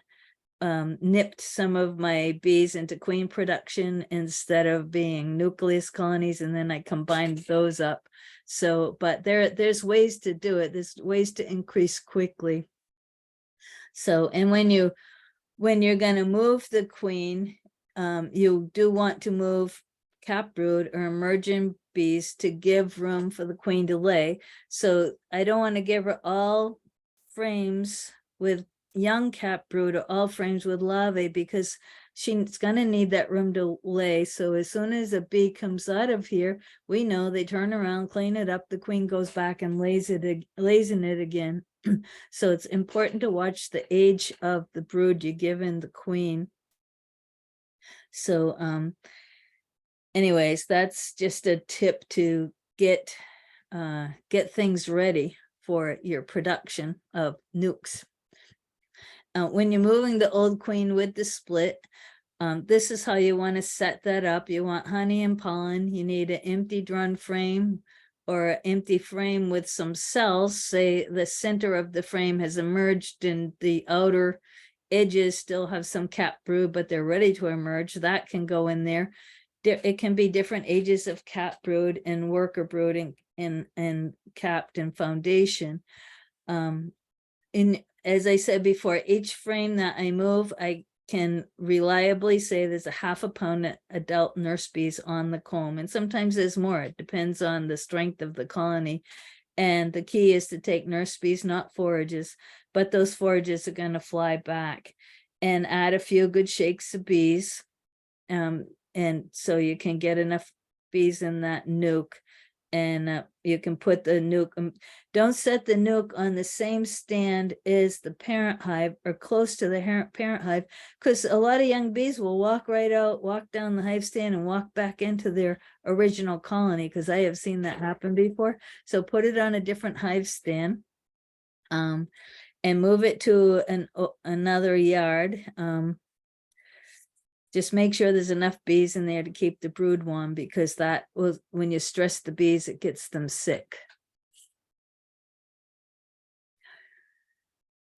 nipped some of my bees into queen production instead of being nucleus colonies, and then I combined those up. So, but there's ways to do it. There's ways to increase quickly. So, and when you're going to move the queen, you do want to move cap brood or emerging bees to give room for the queen to lay. So I don't want to give her all frames with young cap brood or all frames with larvae, because she's going to need that room to lay. So as soon as a bee comes out of here, we know they turn around, clean it up, the queen goes back and lays in it again. So it's important to watch the age of the brood you give in the queen. So anyways, that's just a tip to get things ready for your production of nukes. When you're moving the old queen with the split, this is how you want to set that up. You want honey and pollen. You need an empty drum frame or an empty frame with some cells. Say the center of the frame has emerged and the outer edges still have some cap brood, but they're ready to emerge. That can go in there. It can be different ages of cap brood and worker brooding and capped and foundation. As I said before, each frame that I move, I can reliably say there's a half a pound adult nurse bees on the comb. And sometimes there's more. It depends on the strength of the colony. And the key is to take nurse bees, not forages, but those forages are going to fly back, and add a few good shakes of bees. And so you can get enough bees in that nuke. And you can put the nuke, don't set the nuke on the same stand as the parent hive or close to the parent hive, because a lot of young bees will walk right out, walk down the hive stand and walk back into their original colony, because I have seen that happen before. So put it on a different hive stand, and move it to another yard. Just make sure there's enough bees in there to keep the brood warm, because that will, when you stress the bees, it gets them sick.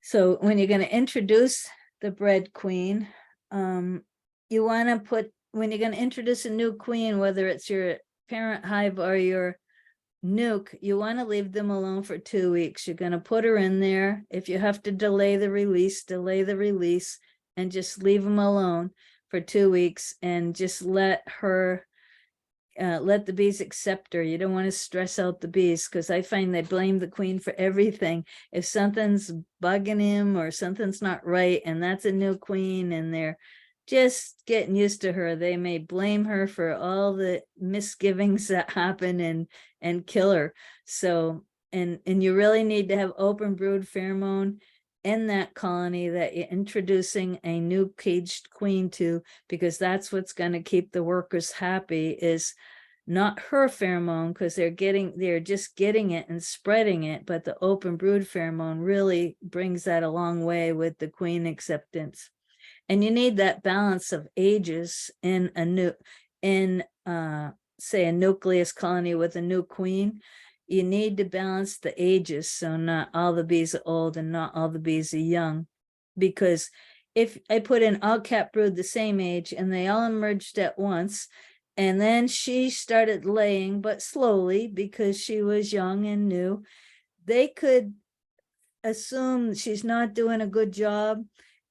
So when you're going to introduce the bred queen, you want to put, when you're going to introduce a new queen, whether it's your parent hive or your nuke, you want to leave them alone for 2 weeks. You're going to put her in there. If you have to delay the release, and just leave them alone for 2 weeks, and just let the bees accept her. You don't want to stress out the bees, because I find they blame the queen for everything. If something's bugging him or something's not right, and that's a new queen and they're just getting used to her, they may blame her for all the misgivings that happen and kill her. So, and you really need to have open brood pheromone in that colony that you're introducing a new caged queen to, because that's what's going to keep the workers happy, is not her pheromone, because they're just getting it and spreading it, but the open brood pheromone really brings that a long way with the queen acceptance. And you need that balance of ages in say a nucleus colony with a new queen. You need to balance the ages, so not all the bees are old and not all the bees are young. Because if I put in all cap brood the same age and they all emerged at once, and then she started laying, but slowly, because she was young and new, they could assume she's not doing a good job,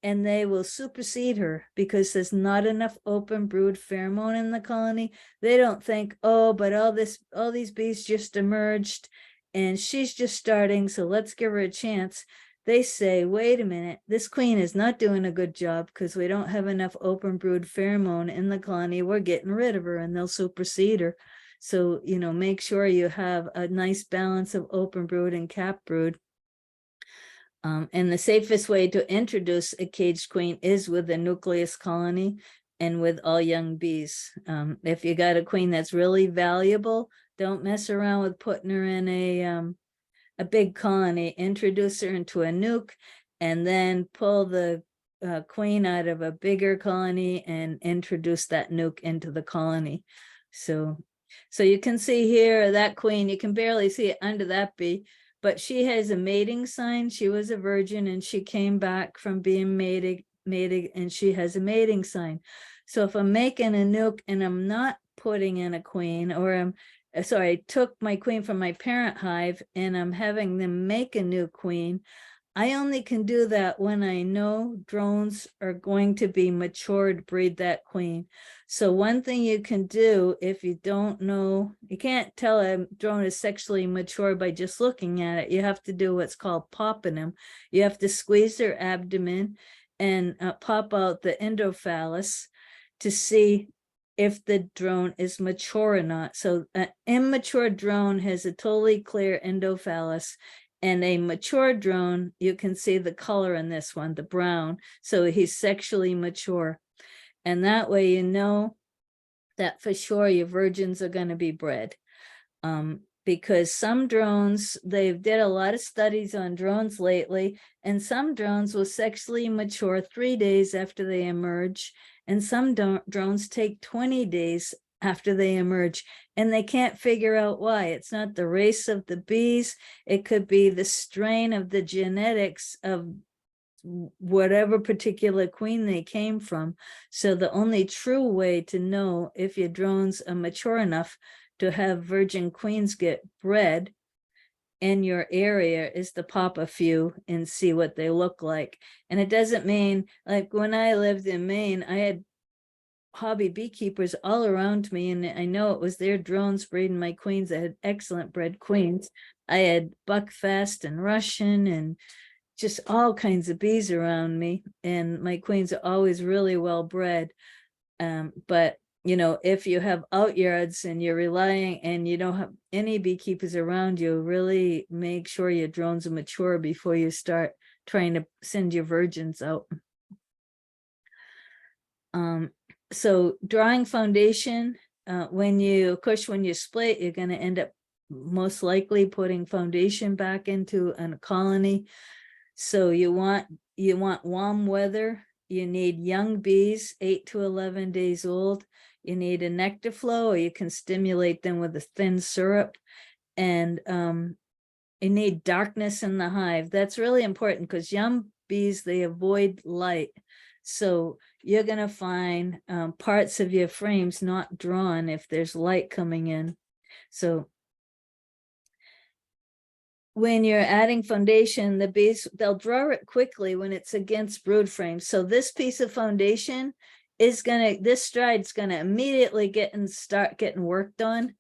and they will supersede her because there's not enough open brood pheromone in the colony. They don't think, oh, but all these bees just emerged and she's just starting, so let's give her a chance. They say, wait a minute, this queen is not doing a good job because we don't have enough open brood pheromone in the colony. We're getting rid of her, and they'll supersede her. So, make sure you have a nice balance of open brood and cap brood. And the safest way to introduce a caged queen is with a nucleus colony and with all young bees. If you got a queen that's really valuable, don't mess around with putting her in a a big colony, introduce her into a nuke, and then pull the queen out of a bigger colony and introduce that nuke into the colony. So you can see here that queen, you can barely see it under that bee, but she has a mating sign. She was a virgin and she came back from being mated, and she has a mating sign. So if I'm making a nuke and I'm not putting in a queen, or I took my queen from my parent hive and I'm having them make a new queen, I only can do that when I know drones are going to be mature to breed that queen. So one thing you can do if you don't know, you can't tell a drone is sexually mature by just looking at it. You have to do what's called popping them. You have to squeeze their abdomen and pop out the endophallus to see if the drone is mature or not. So an immature drone has a totally clear endophallus, and a mature drone, you can see the color in this one, the brown. So he's sexually mature. And that way you know that for sure your virgins are going to be bred. Because some drones, they've did a lot of studies on drones lately, and some drones will sexually mature 3 days after they emerge, and some drones take 20 days after they emerge, and they can't figure out why. It's not the race of the bees. It could be the strain of the genetics of whatever particular queen they came from. So the only true way to know if your drones are mature enough to have virgin queens get bred in your area is to pop a few and see what they look like. And it doesn't mean, like when I lived in Maine, I had hobby beekeepers all around me, and I know it was their drones breeding my queens. I had excellent bred queens. I had Buckfast and Russian and just all kinds of bees around me, and my queens are always really well bred. But you know, if you have out yards and you're relying and you don't have any beekeepers around you, really make sure your drones are mature before you start trying to send your virgins out. So drawing foundation, when you split, you're going to end up most likely putting foundation back into a colony. So you want warm weather. You need young bees, 8 to 11 days old. You need a nectar flow, or you can stimulate them with a thin syrup. And you need darkness in the hive. That's really important because young bees, they avoid light. So you're going to find parts of your frames not drawn if there's light coming in. So when you're adding foundation, the bees, they'll draw it quickly when it's against brood frames. So this piece of foundation is this stride's gonna immediately start getting worked on.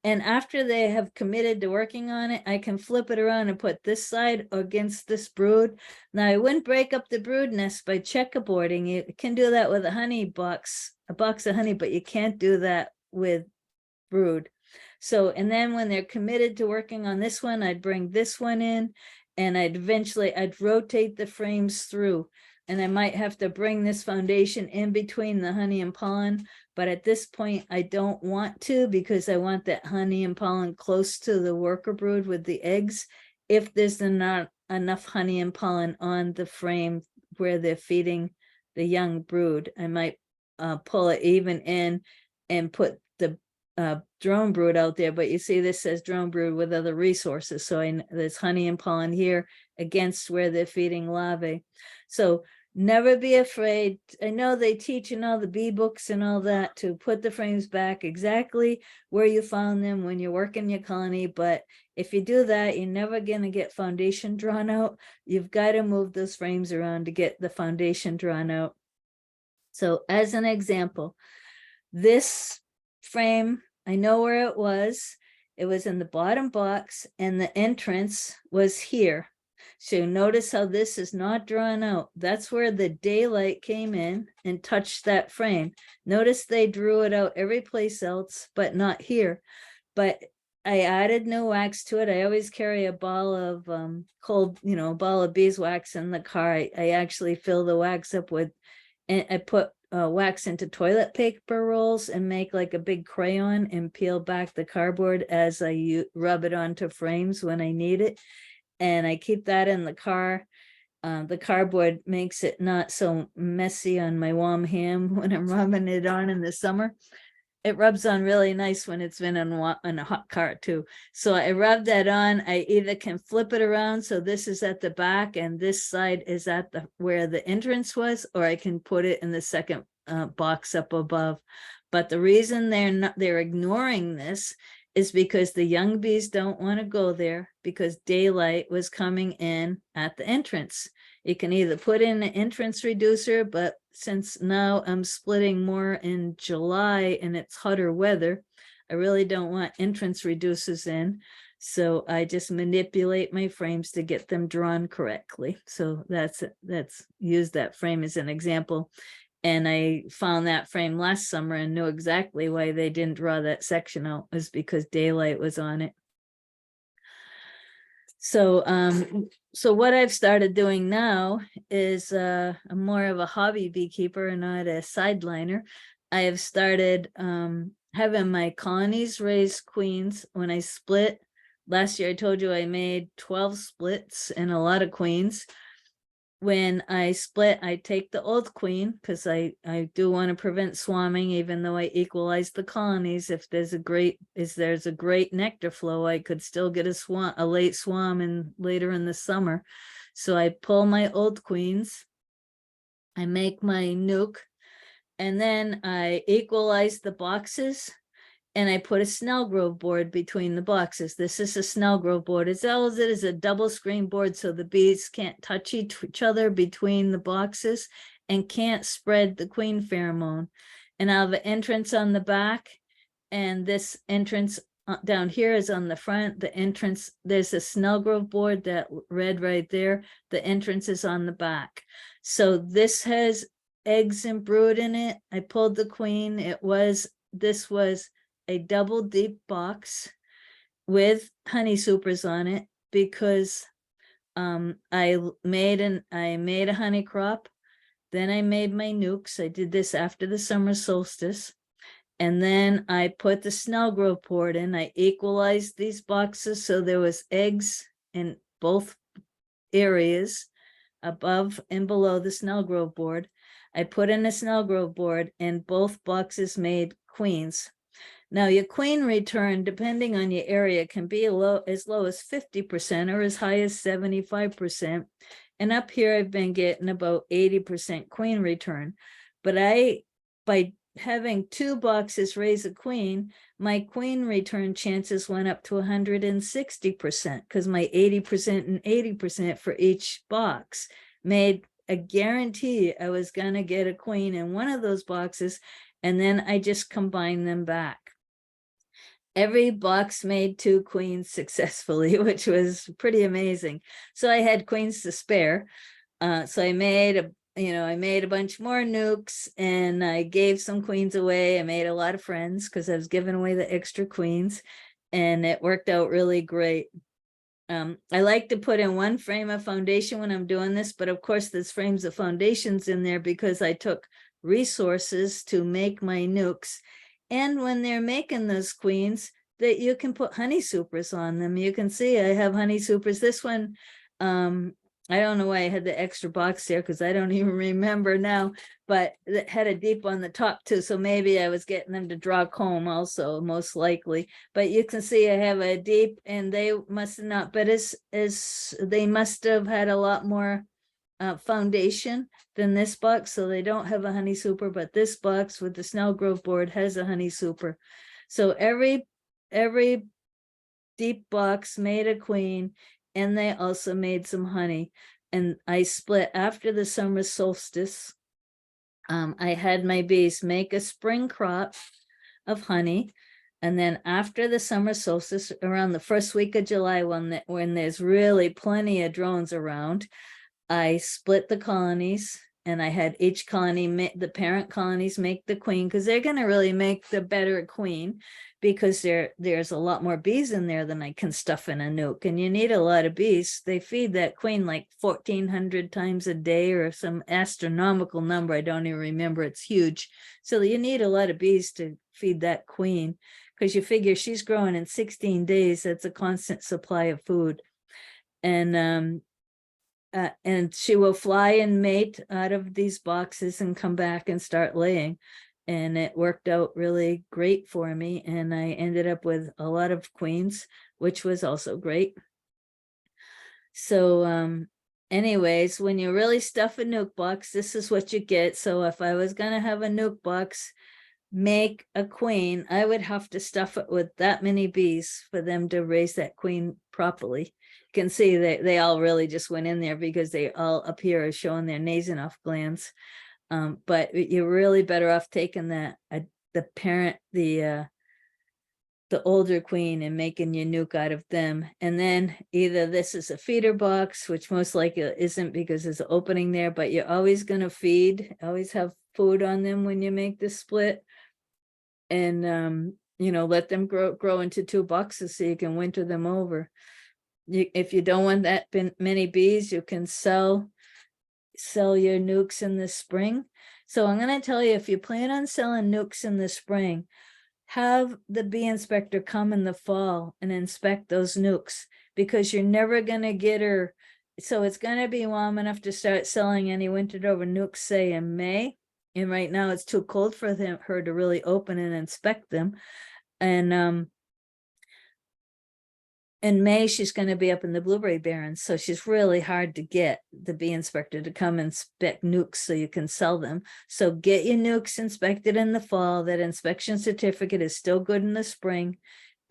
And after they have committed to working on it, I can flip it around and put this side against this brood. Now I wouldn't break up the brood nest by checkerboarding. You can do that with a honey box, a box of honey, but you can't do that with brood. So, and then when they're committed to working on this one, I'd bring this one in, and I'd rotate the frames through, and I might have to bring this foundation in between the honey and pollen. But at this point, I don't want to, because I want that honey and pollen close to the worker brood with the eggs. If there's not enough honey and pollen on the frame where they're feeding the young brood, I might pull it even in and put the drone brood out there. But you see, this says drone brood with other resources. So there's honey and pollen here against where they're feeding larvae. So never be afraid. I know they teach in all the bee books and all that to put the frames back exactly where you found them when you're working your colony. But if you do that, you're never going to get foundation drawn out. You've got to move those frames around to get the foundation drawn out. So as an example, this frame, I know where it was. It was in the bottom box, and the entrance was here. So notice how this is not drawn out. That's where the daylight came in and touched that frame. Notice they drew it out every place else, but not here. But I added new wax to it. I always carry a ball of a ball of beeswax in the car. I actually fill the wax up with, and I put wax into toilet paper rolls and make like a big crayon and peel back the cardboard as I rub it onto frames when I need it. and I keep that in the car. The cardboard makes it not so messy on my warm ham when I'm rubbing it on in the summer. It rubs on really nice when it's been in a hot car too. So I rub that on. I either can flip it around, so this is at the back and this side is at the where the entrance was, or I can put it in the second box up above. But the reason they're ignoring this is because the young bees don't want to go there because daylight was coming in at the entrance. You can either put in an entrance reducer, but since now I'm splitting more in July and it's hotter weather, I really don't want entrance reducers in. So I just manipulate my frames to get them drawn correctly. So that's use that frame as an example. And I found that frame last summer and knew exactly why they didn't draw that section out, was because daylight was on it. So so what I've started doing now is I'm more of a hobby beekeeper and not a sideliner. I have started having my colonies raise queens. When I split last year, I told you I made 12 splits and a lot of queens. When I split, I take the old queen because I do want to prevent swarming, even though I equalize the colonies. If there's a great nectar flow, I could still get a late swarm and later in the summer. So I pull my old queens, I make my nuke, and then I equalize the boxes. And I put a Snellgrove board between the boxes. This is a Snellgrove board. As well as it is a double screen board, so the bees can't touch each other between the boxes and can't spread the queen pheromone. And I have an entrance on the back, and this entrance down here is on the front. The entrance, there's a Snellgrove board, that red right there. The entrance is on the back. So this has eggs and brood in it. I pulled the queen. This was a double deep box with honey supers on it because I made a honey crop. Then I made my nukes. I did this after the summer solstice. And then I put the Snellgrove board in. I equalized these boxes so there was eggs in both areas, above and below the Snellgrove board. I put in a Snellgrove board and both boxes made queens. Now your queen return, depending on your area, can be as low as 50% or as high as 75%. And up here, I've been getting about 80% queen return. But by having 2 boxes raise a queen, my queen return chances went up to 160% because my 80% and 80% for each box made a guarantee I was going to get a queen in one of those boxes. And then I just combine them back. Every box made 2 queens successfully, which was pretty amazing. So I had queens to spare. So I made a bunch more nukes and I gave some queens away. I made a lot of friends because I was giving away the extra queens, and it worked out really great. I like to put in 1 frame of foundation when I'm doing this, but of course there's frames of foundations in there because I took resources to make my nukes. And when they're making those queens, that you can put honey supers on them. You can see I have honey supers. This one, I don't know why I had the extra box there because I don't even remember now, but it had a deep on the top too. So maybe I was getting them to draw comb also, most likely. But you can see I have a deep, and they must not, but they must have had a lot more foundation than this box, so they don't have a honey super, but this box with the Snellgrove board has a honey super. So every deep box made a queen, and they also made some honey. And I split after the summer solstice. I had my bees make a spring crop of honey, and then after the summer solstice, around the first week of July, when there's really plenty of drones around, I split the colonies, and I had each colony, the parent colonies, make the queen, because they're going to really make the better queen, because there's a lot more bees in there than I can stuff in a nuke, and you need a lot of bees. They feed that queen like 1,400 times a day or some astronomical number. I don't even remember. It's huge. So you need a lot of bees to feed that queen, because you figure she's growing in 16 days. That's a constant supply of food. And she will fly and mate out of these boxes and come back and start laying. And it worked out really great for me. And I ended up with a lot of queens, which was also great. So anyways, when you really stuff a nuke box, this is what you get. So if I was going to have a nuke box make a queen, I would have to stuff it with that many bees for them to raise that queen properly. You can see that they all really just went in there because they all appear as showing their Nasonoff glands. But you're really better off taking the parent, the older queen, and making your nuke out of them. And then either this is a feeder box, which most likely isn't because there's an opening there, but you're always going to feed, always have food on them when you make this split. And let them grow into 2 boxes so you can winter them over. If you don't want that many bees, you can sell your nukes in the spring. So I'm going to tell you, if you plan on selling nukes in the spring, have the bee inspector come in the fall and inspect those nukes, because you're never going to get her. So it's going to be warm enough to start selling any wintered over nukes, say in May. And right now it's too cold for her to really open and inspect them. And in May, she's going to be up in the blueberry barrens. So she's really hard to get the bee inspector to come inspect nukes so you can sell them. So get your nukes inspected in the fall. That inspection certificate is still good in the spring.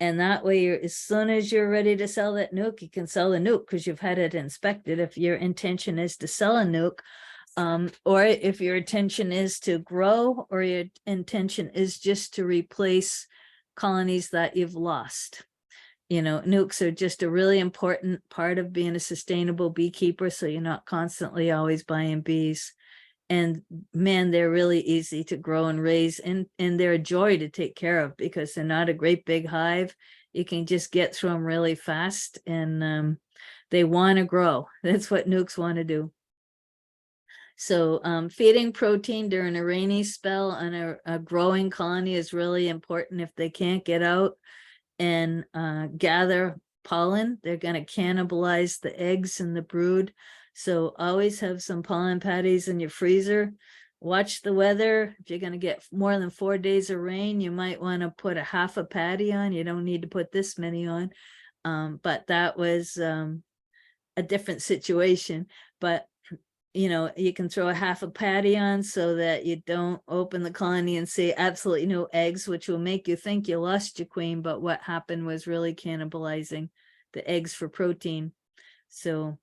And that way, as soon as you're ready to sell that nuke, you can sell the nuke because you've had it inspected. If your intention is to sell a nuke, or if your intention is to grow, or your intention is just to replace colonies that you've lost. Nukes are just a really important part of being a sustainable beekeeper, so you're not constantly always buying bees. And man, they're really easy to grow and raise, and they're a joy to take care of because they're not a great big hive. You can just get through them really fast, and they want to grow. That's what nukes want to do. So feeding protein during a rainy spell on a growing colony is really important. If they can't get out and gather pollen, they're going to cannibalize the eggs in the brood. So always have some pollen patties in your freezer. Watch the weather. If you're going to get more than 4 days of rain, you might want to put a half a patty on. You don't need to put this many on. But that was a different situation. But you can throw a half a patty on so that you don't open the colony and see absolutely no eggs, which will make you think you lost your queen, but what happened was really cannibalizing the eggs for protein. So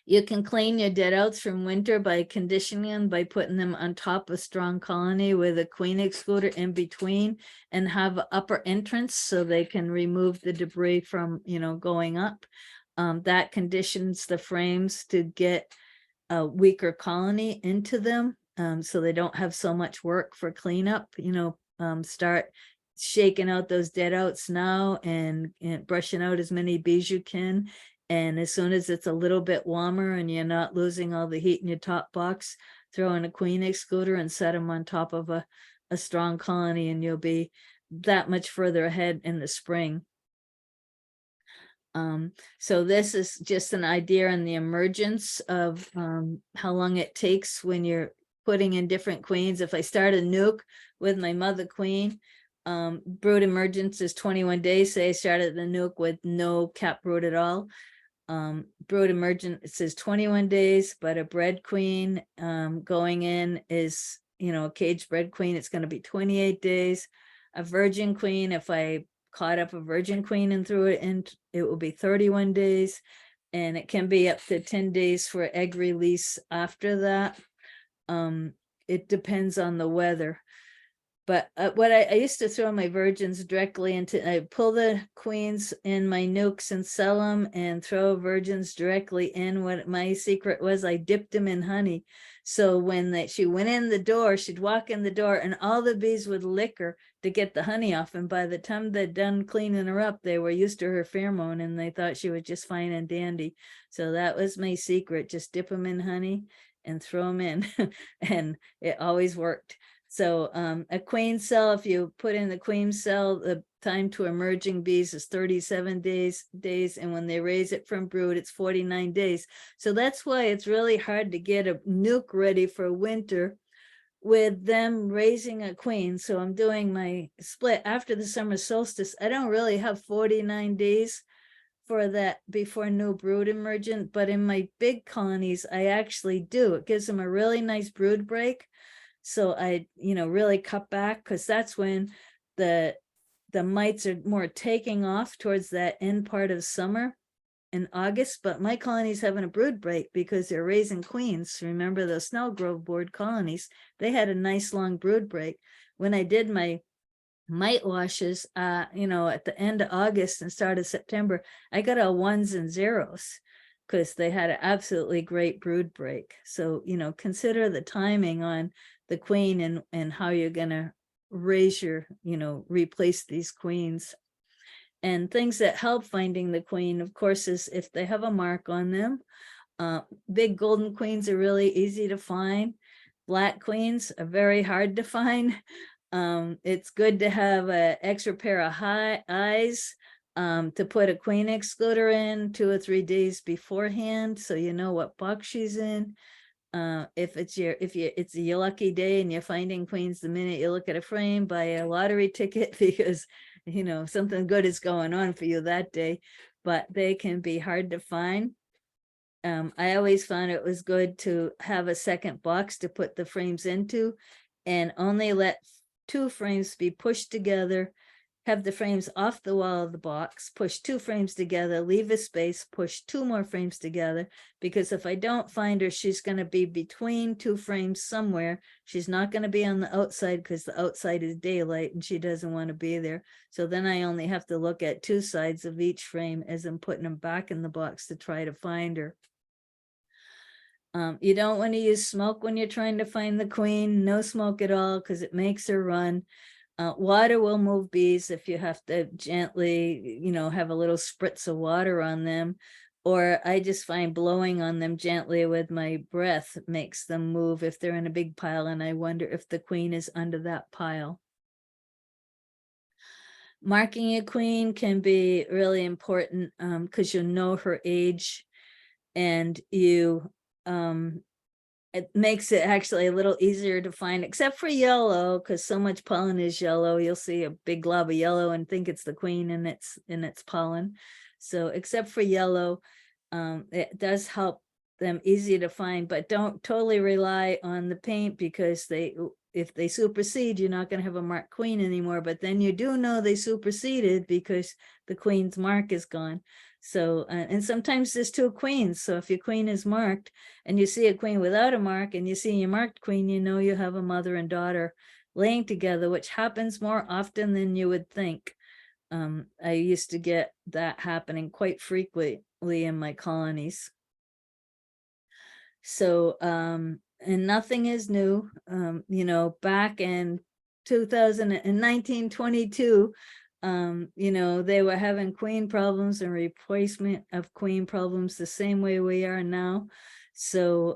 you can clean your dead outs from winter by conditioning them, by putting them on top of a strong colony with a queen excluder in between, and have an upper entrance so they can remove the debris from going up. That conditions the frames to get a weaker colony into them, so they don't have so much work for cleanup. Start shaking out those dead outs now and brushing out as many bees you can. And as soon as it's a little bit warmer and you're not losing all the heat in your top box, throw in a queen excluder and set them on top of a strong colony, and you'll be that much further ahead in the spring. So this is just an idea on the emergence of how long it takes when you're putting in different queens. If I start a nuke with my mother queen, brood emergence is 21 days. Say I started the nuke with no cap brood at all. Brood emergence is 21 days, but a bred queen going in is, a cage bred queen, it's going to be 28 days. A virgin queen, if I caught up a virgin queen and threw it in, it will be 31 days. And it can be up to 10 days for egg release after that. It depends on the weather. But what I used to throw my virgins directly into, I pull the queens in my nukes and sell them, and throw virgins directly in. What my secret was, I dipped them in honey. So when she went in the door, she'd walk in the door and all the bees would lick her to get the honey off. And by the time they'd done cleaning her up, they were used to her pheromone and they thought she was just fine and dandy. So that was my secret, just dip them in honey and throw them in. And it always worked. So a queen cell, if you put in the queen cell, the time to emerging bees is 37 days, and when they raise it from brood, it's 49 days. So that's why it's really hard to get a nuke ready for winter with them raising a queen. So I'm doing my split after the summer solstice. I don't really have 49 days for that before new brood emergent, but in my big colonies, I actually do. It gives them a really nice brood break. So I, really cut back, because that's when the mites are more taking off towards that end part of summer in August. But my colony's having a brood break because they're raising queens. Remember the snow grove board colonies, they had a nice long brood break. When I did my mite washes, at the end of August and start of September, I got all ones and zeros because they had an absolutely great brood break. So, consider the timing on the queen and how you're going to raise your, replace these queens. And things that help finding the queen, of course, is if they have a mark on them. Big golden queens are really easy to find. Black queens are very hard to find. It's good to have an extra pair of eyes to put a queen excluder in 2 or 3 days beforehand, so you know what box she's in. If it's your lucky day and you're finding queens the minute you look at a frame, buy a lottery ticket because something good is going on for you that day. But they can be hard to find. I always found it was good to have a second box to put the frames into, and only let 2 frames be pushed together. Have the frames off the wall of the box, push 2 frames together, leave a space, push 2 more frames together, because if I don't find her, she's going to be between 2 frames somewhere. She's not going to be on the outside because the outside is daylight and she doesn't want to be there. So then I only have to look at 2 sides of each frame as I'm putting them back in the box to try to find her. You don't want to use smoke when you're trying to find the queen. No smoke at all, because it makes her run. Water will move bees if you have to gently, have a little spritz of water on them. Or I just find blowing on them gently with my breath makes them move if they're in a big pile, and I wonder if the queen is under that pile. Marking a queen can be really important because you'll know her age, and it makes it actually a little easier to find, except for yellow, because so much pollen is yellow. You'll see a big glob of yellow and think it's the queen and it's pollen. So except for yellow, it does help them easy to find, but don't totally rely on the paint, because if they supersede, you're not going to have a marked queen anymore. But then you do know they superseded because the queen's mark is gone. So, and sometimes there's 2 queens. So if your queen is marked and you see a queen without a mark and you see your marked queen, you have a mother and daughter laying together, which happens more often than you would think. I used to get that happening quite frequently in my colonies. So, and nothing is new. Back in 1922, they were having queen problems and replacement of queen problems the same way we are now. So,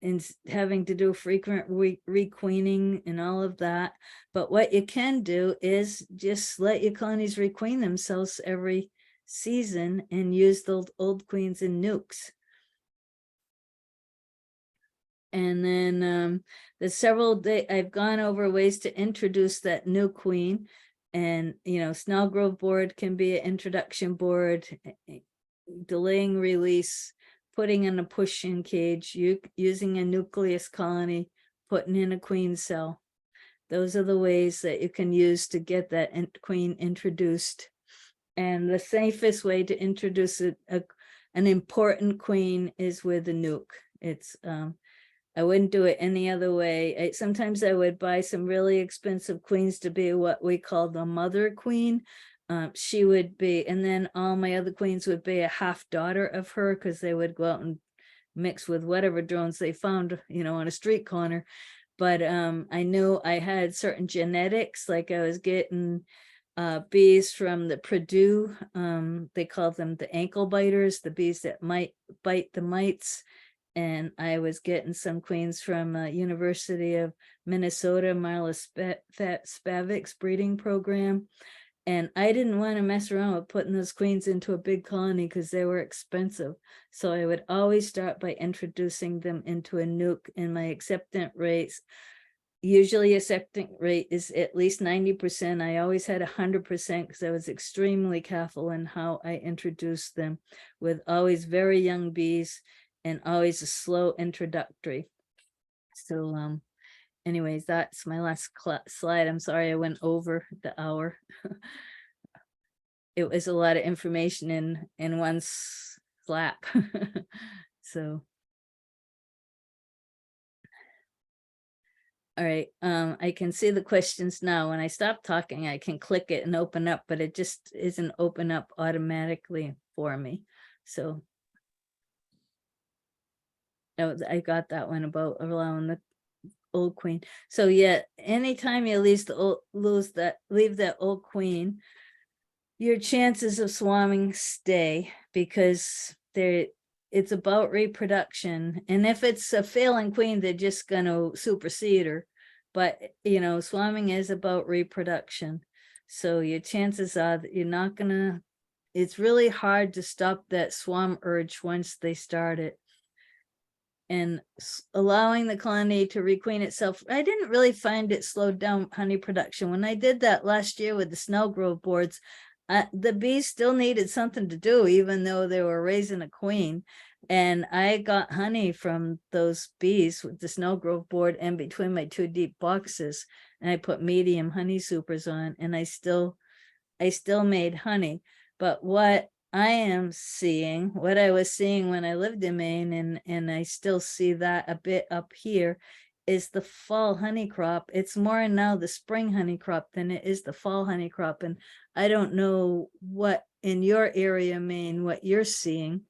and having to do frequent requeening and all of that. But what you can do is just let your colonies requeen themselves every season and use the old queens in nukes. And then there's several I've gone over ways to introduce that new queen. And, Snellgrove board can be an introduction board, delaying release, putting in a push-in cage, using a nucleus colony, putting in a queen cell. Those are the ways that you can use to get that queen introduced. And the safest way to introduce an important queen is with a nuke. It's I wouldn't do it any other way. Sometimes I would buy some really expensive queens to be what we call the mother queen. She would be, and then all my other queens would be a half daughter of her, because they would go out and mix with whatever drones they found, on a street corner. But I knew I had certain genetics, like I was getting bees from the Purdue, they call them the ankle biters, the bees that might bite the mites. And I was getting some queens from University of Minnesota, Marla Spavic's breeding program. And I didn't want to mess around with putting those queens into a big colony because they were expensive. So I would always start by introducing them into a nuke, and my acceptance rates, usually acceptance rate is at least 90%. I always had 100% because I was extremely careful in how I introduced them, with always very young bees and always a slow introductory. So anyways, that's my last slide. I'm sorry I went over the hour. It was a lot of information in one slap. So. All right, I can see the questions now. When I stop talking, I can click it and open up, but it just isn't open up automatically for me. So I got that one about allowing the old queen. So yeah, anytime you leave that old queen, your chances of swarming stay, because it's about reproduction. And if it's a failing queen, they're just gonna supersede her. But swarming is about reproduction. So your chances are that you're not gonna, it's really hard to stop that swarm urge once they start it. And allowing the colony to requeen itself, I didn't really find it slowed down honey production. When I did that last year with the snow grove boards, the bees still needed something to do, even though they were raising a queen. And I got honey from those bees with the snow grove board and between my 2 deep boxes. And I put medium honey supers on, and I still made honey. But what I am seeing, what I was seeing when I lived in Maine, and I still see that a bit up here, is the fall honey crop. It's more now the spring honey crop than it is the fall honey crop. And I don't know what in your area, Maine, what you're seeing.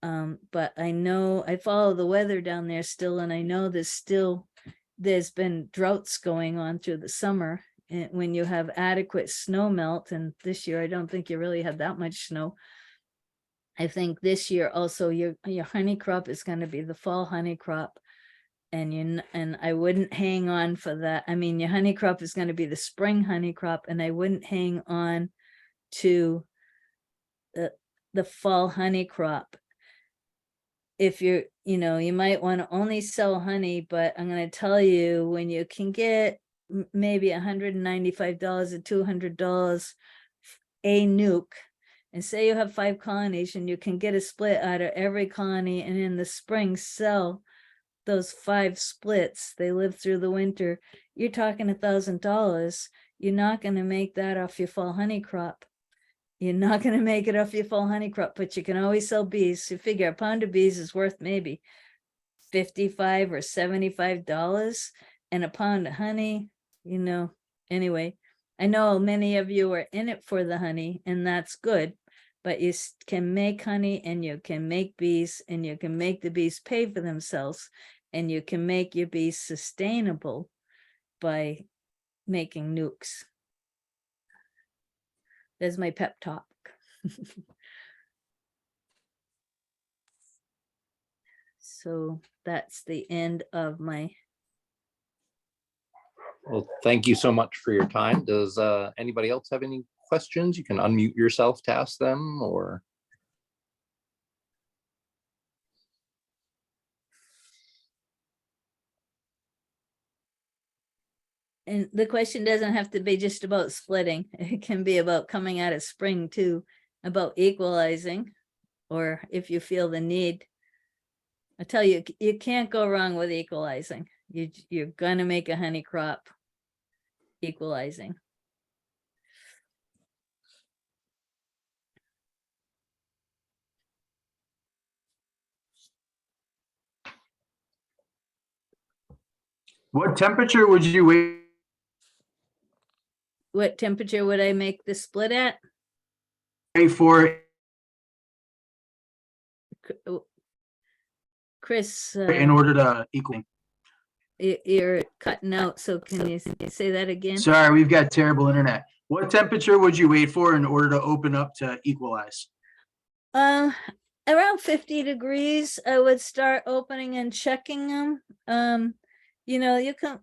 But I know I follow the weather down there still, and I know there's been droughts going on through the summer. And when you have adequate snow melt, and this year I don't think you really had that much snow. I think this year also your honey crop is going to be the fall honey crop, and I wouldn't hang on for that. I mean, your honey crop is going to be the spring honey crop, and I wouldn't hang on to the fall honey crop. If you might want to only sell honey, but I'm going to tell you, when you can get maybe $195 or $200 a nuke, and say you have 5 colonies and you can get a split out of every colony, and in the spring sell those 5 splits, they live through the winter, you're talking $1,000. You're not going to make that off your fall honey crop. You're not going to make it off your fall honey crop, but you can always sell bees. You figure a pound of bees is worth maybe $55 or $75, and a pound of honey, anyway, I know many of you are in it for the honey, and that's good, but you can make honey, and you can make bees, and you can make the bees pay for themselves, and you can make your bees sustainable by making nukes. There's my pep talk. So that's the end of my. Well, thank you so much for your time. Does anybody else have any questions? You can unmute yourself to ask them, or. And the question doesn't have to be just about splitting. It can be about coming out of spring too, about equalizing, or if you feel the need. I tell you, you can't go wrong with equalizing. You're gonna make a honey crop equalizing. What temperature would you wait? What temperature would I make the split at? For Chris, in order to equal? you're cutting out, so can you say that again? Sorry, we've got terrible internet. What temperature would you wait for in order to open up to equalize? Around 50 degrees, I would start opening and checking them. You can,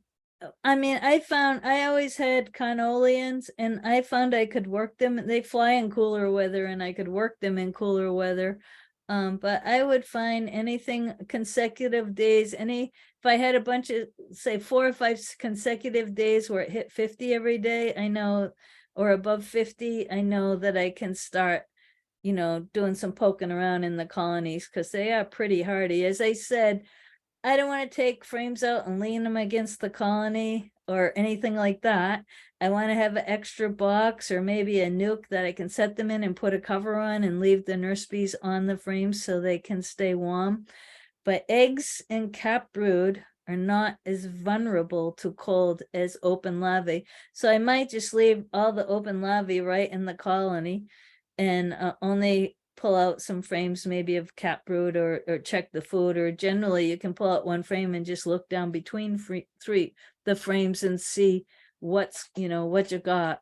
I mean, I always had carnelians and I found I could work them. They fly in cooler weather and I could work them in cooler weather. But I would find anything consecutive days, if I had a bunch of, say, 4 or 5 consecutive days where it hit 50 every day, I know, or above 50, I know that I can start, doing some poking around in the colonies because they are pretty hardy. As I said, I don't want to take frames out and lean them against the colony or anything like that. I want to have an extra box or maybe a nuke that I can set them in and put a cover on and leave the nurse bees on the frames so they can stay warm. But eggs and cap brood are not as vulnerable to cold as open larvae. So I might just leave all the open larvae right in the colony and only pull out some frames maybe of cap brood or check the food, or generally you can pull out one frame and just look down between the frames and see what you got,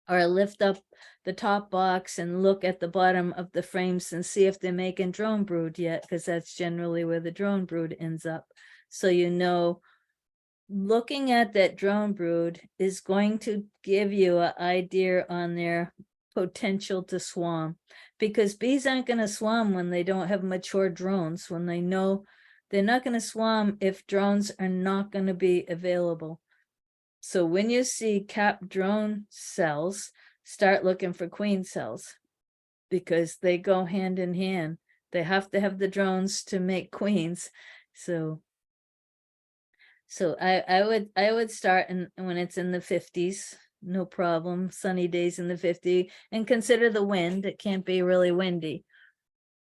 or lift up the top box and look at the bottom of the frames and see if they're making drone brood yet, because that's generally where the drone brood ends up. So looking at that drone brood is going to give you an idea on their potential to swarm, because bees aren't going to swarm when they don't have mature drones, when they know they're not going to swarm if drones are not going to be available. So when you see cap drone cells, start looking for queen cells, because they go hand in hand. They have to have the drones to make queens. So I would start when it's in the 50s, no problem. Sunny days in the 50s, and consider the wind. It can't be really windy.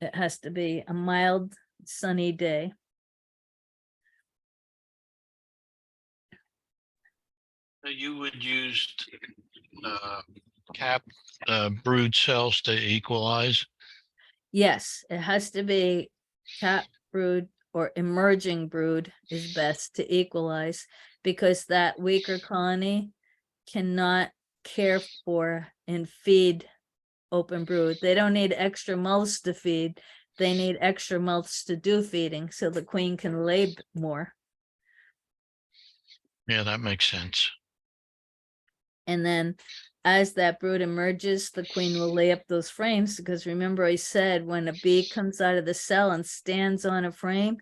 It has to be a mild, sunny day. You would use cap brood cells to equalize. Yes, it has to be cap brood or emerging brood is best to equalize, because that weaker colony cannot care for and feed open brood. They don't need extra mouths to feed. They need extra mouths to do feeding so the queen can lay more. Yeah, that makes sense. And then as that brood emerges, the queen will lay up those frames, because remember I said when a bee comes out of the cell and stands on a frame,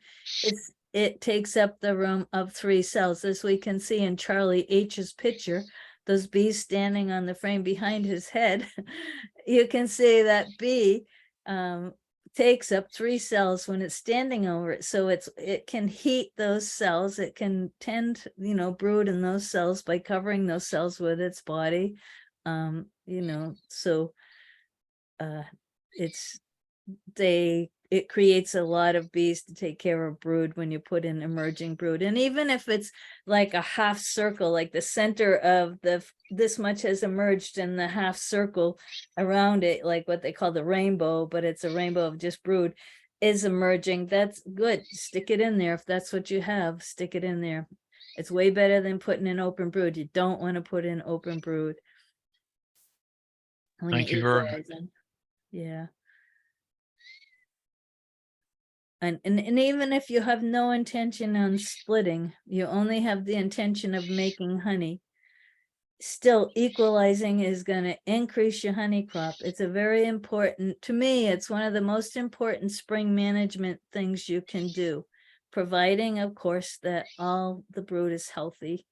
it takes up the room of 3 cells. As we can see in Charlie H's picture, those bees standing on the frame behind his head, you can see that bee takes up 3 cells when it's standing over it. So it can heat those cells. It can tend, brood in those cells by covering those cells with its body. So it creates a lot of bees to take care of brood when you put in emerging brood. And even if it's like a half circle, like the center of this much has emerged in the half circle around it, like what they call the rainbow, but it's a rainbow of just brood, is emerging, that's good. Stick it in there. If that's what you have, stick it in there. It's way better than putting in open brood. You don't want to put in open brood when Thank you you're very equalizing. Yeah. And even if you have no intention on splitting, you only have the intention of making honey, still equalizing is going to increase your honey crop. It's a very important, to me, it's one of the most important spring management things you can do, providing, of course, that all the brood is healthy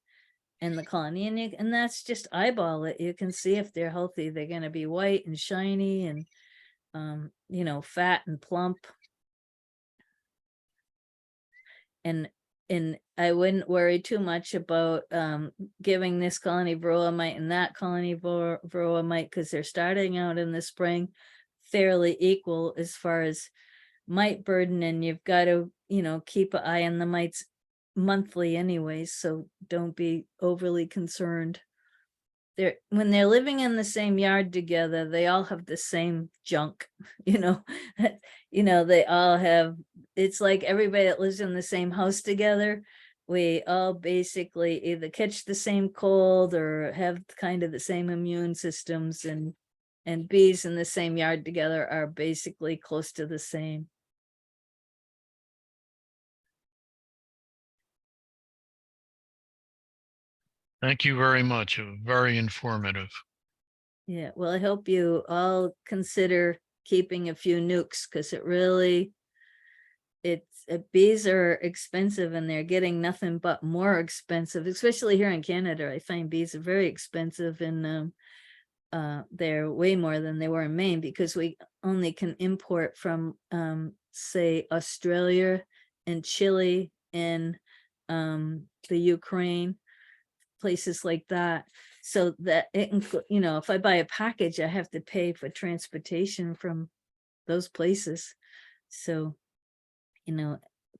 in the colony. And that's just eyeball it. You can see if they're healthy. They're going to be white and shiny and, fat and plump. And I wouldn't worry too much about giving this colony varroa mite and that colony varroa mite, because they're starting out in the spring fairly equal as far as mite burden, and you've got to keep an eye on the mites monthly anyways, so don't be overly concerned. When they're living in the same yard together, they all have the same junk, they all have, it's like everybody that lives in the same house together, we all basically either catch the same cold or have kind of the same immune systems, and bees in the same yard together are basically close to the same. Thank you very much. Very informative. Yeah, well, I hope you all consider keeping a few nukes, because it really, bees are expensive and they're getting nothing but more expensive, especially here in Canada. I find bees are very expensive, and they're way more than they were in Maine, because we only can import from say Australia and Chile and the Ukraine, places like that. So that if I buy a package, I have to pay for transportation from those places. So,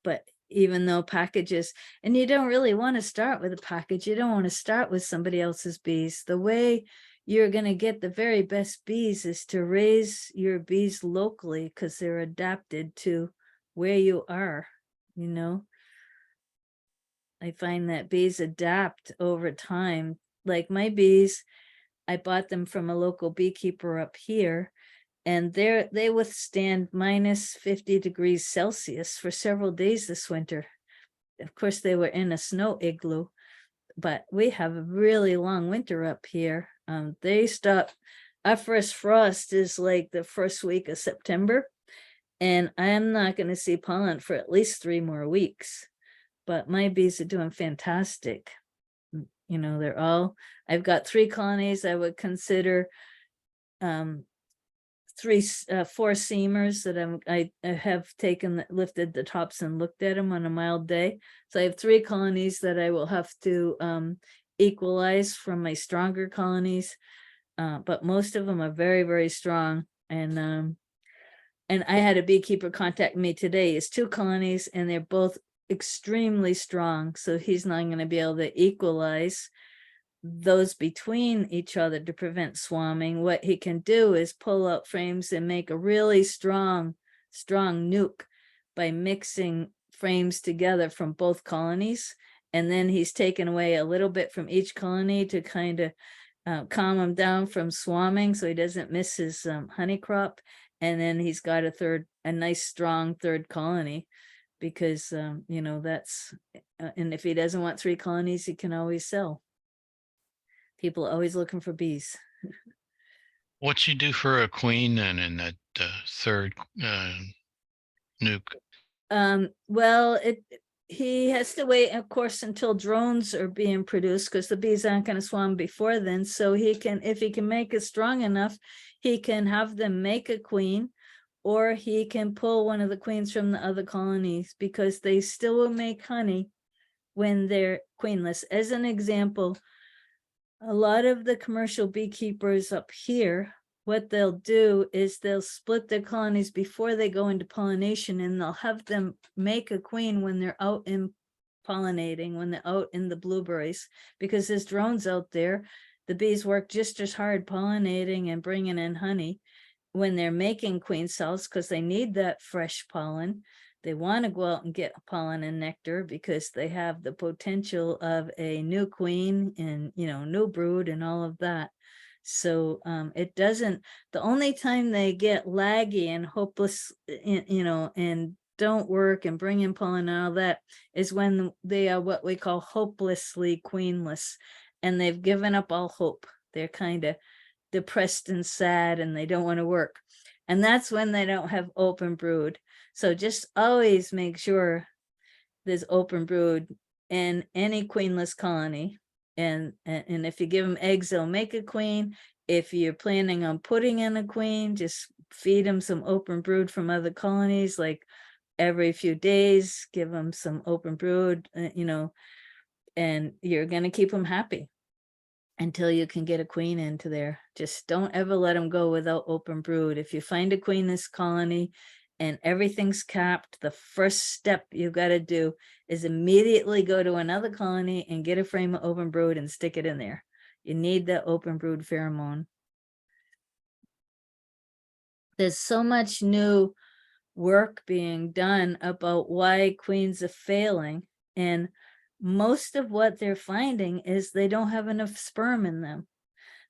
but even though packages, and you don't really want to start with a package, you don't want to start with somebody else's bees. The way you're going to get the very best bees is to raise your bees locally, because they're adapted to where you are. I find that bees adapt over time. Like my bees, I bought them from a local beekeeper up here, and they withstand minus 50 degrees Celsius for several days this winter. Of course, they were in a snow igloo, but we have a really long winter up here. They stop. Our first frost is like the first week of September, and I am not going to see pollen for at least 3 more weeks. But my bees are doing fantastic. I've got 3 colonies. I would consider 4 seamers that I have lifted the tops and looked at them on a mild day. So I have 3 colonies that I will have to equalize from my stronger colonies. But most of them are very, very strong. And I had a beekeeper contact me today. It's 2 colonies and they're both extremely strong. So he's not going to be able to equalize those between each other to prevent swarming. What he can do is pull out frames and make a really strong nuke by mixing frames together from both colonies. And then he's taken away a little bit from each colony to kind of calm him down from swarming, so he doesn't miss his honey crop. And then he's got a nice strong 3rd colony, because that's and if he doesn't want 3 colonies, he can always sell. People are always looking for bees. What's you do for a queen then in that 3rd nuke? Well, he has to wait, of course, until drones are being produced, because the bees aren't going to swarm before then. So if he can make it strong enough, he can have them make a queen, or he can pull one of the queens from the other colonies, because they still will make honey when they're queenless. As an example, a lot of the commercial beekeepers up here, what they'll do is they'll split their colonies before they go into pollination, and they'll have them make a queen when they're out in pollinating, when they're out in the blueberries, because there's drones out there. The bees work just as hard pollinating and bringing in honey when they're making queen cells, because they need that fresh pollen. They want to go out and get pollen and nectar, because they have the potential of a new queen and, new brood and all of that. So the only time they get laggy and hopeless, and don't work and bring in pollen and all that, is when they are what we call hopelessly queenless, and they've given up all hope. They're kind of depressed and sad, and they don't want to work. And that's when they don't have open brood. So just always make sure there's open brood in any queenless colony. And if you give them eggs, they'll make a queen. If you're planning on putting in a queen, just feed them some open brood from other colonies, like every few days, give them some open brood, and you're going to keep them happy until you can get a queen into there. Just don't ever let them go without open brood. If you find a queenless colony and everything's capped, the first step you've got to do is immediately go to another colony and get a frame of open brood and stick it in there. You need that open brood pheromone. There's so much new work being done about why queens are failing, and most of what they're finding is they don't have enough sperm in them.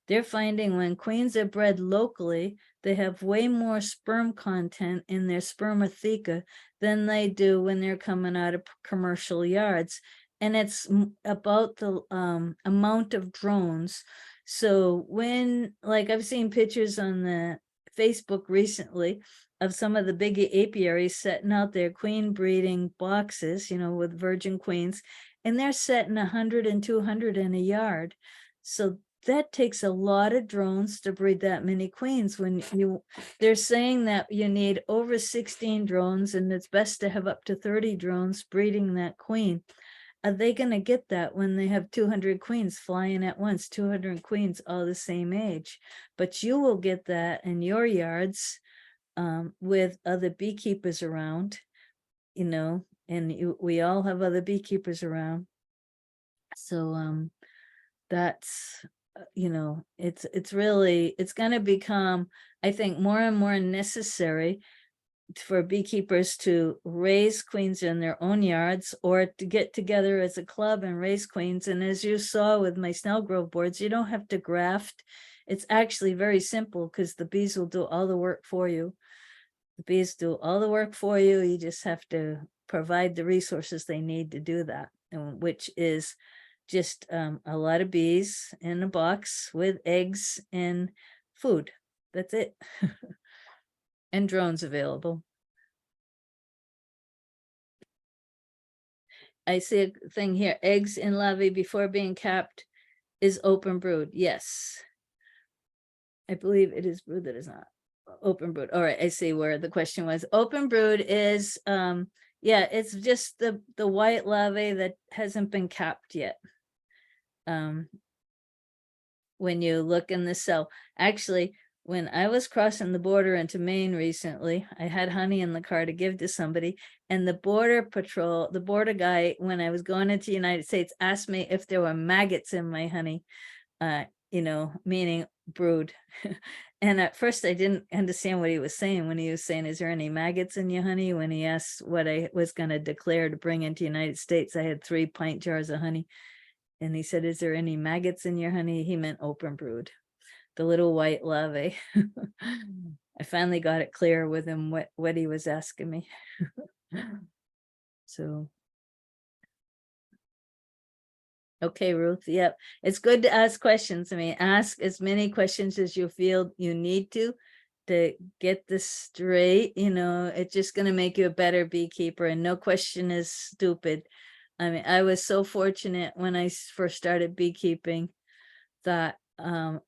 They're finding when queens are bred locally, they have way more sperm content in their spermatheca than they do when they're coming out of commercial yards. and it's about the amount of drones. So when, like, I've seen pictures on the Facebook recently of some of the big apiaries setting out their queen breeding boxes, with virgin queens, and they're setting 100 and 200 in a yard. So that takes a lot of drones to breed that many queens. They're saying that you need over 16 drones, and it's best to have up to 30 drones breeding that queen. Are they going to get that when they have 200 queens flying at once, 200 queens all the same age? But you will get that in your yards with other beekeepers around, and we all have other beekeepers around. So that's, it's going to become, I think, more and more necessary for beekeepers to raise queens in their own yards, or to get together as a club and raise queens. And as you saw with my Snell Grove boards, you don't have to graft. It's actually very simple because the bees will do all the work for you. The bees do all the work for you. You just have to provide the resources they need to do that, which is just a lot of bees in a box with eggs and food. That's it. And drones available. I see a thing here, eggs in larvae before being capped is open brood. Yes. I believe it is brood that is not open brood. All right, I see where the question was. Open brood is, yeah, it's just the white larvae that hasn't been capped yet. When you look in the cell, actually, when I was crossing the border into Maine recently, I had honey in the car to give to somebody, and the border guy, when I was going into the United States, asked me if there were maggots in my honey, meaning brood. And at first I didn't understand what he was saying when he was saying, is there any maggots in your honey? When he asked what I was going to declare to bring into the United States, I had 3 pint jars of honey. And he said, is there any maggots in your honey? He meant open brood, the little white larvae. I finally got it clear with him what he was asking me. So. Okay, Ruth. Yep. It's good to ask questions. I mean, ask as many questions as you feel you need to get this straight. It's just going to make you a better beekeeper, and no question is stupid. I mean, I was so fortunate when I first started beekeeping that I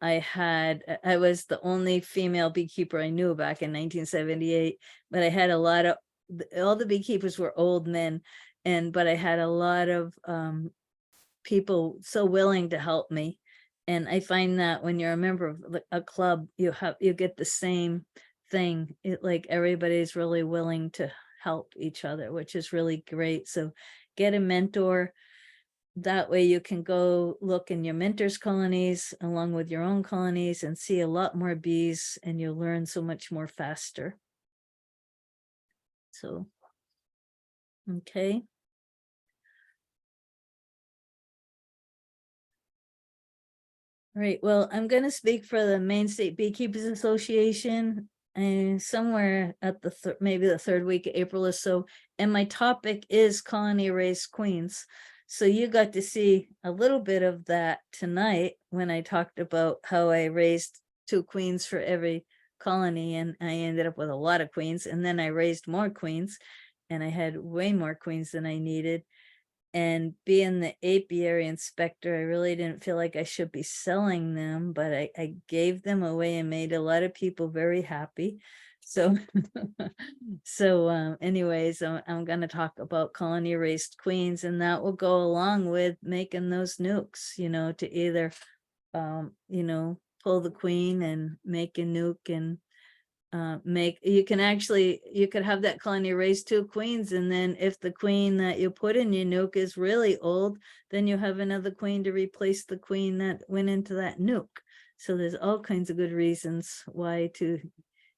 was the only female beekeeper I knew back in 1978, but I had all the beekeepers were old men, but I had a lot of people so willing to help me. And I find that when you're a member of a club, you get the same thing. Like everybody's really willing to help each other, which is really great. So get a mentor. That way you can go look in your mentor's colonies along with your own colonies and see a lot more bees, and you'll learn so much more faster. So, okay. Right. Well, I'm going to speak for the Maine State Beekeepers Association, and somewhere at maybe the 3rd week of April or so. And my topic is colony raised queens. So you got to see a little bit of that tonight when I talked about how I raised 2 queens for every colony, and I ended up with a lot of queens. And then I raised more queens, and I had way more queens than I needed. And being the apiary inspector, I really didn't feel like I should be selling them, but I gave them away and made a lot of people very happy. So, anyways, I'm going to talk about colony raised queens, and that will go along with making those nukes, to either, pull the queen and make a nuke, and you could have that colony raise 2 queens, and then if the queen that you put in your nuke is really old, then you have another queen to replace the queen that went into that nuke. So there's all kinds of good reasons why to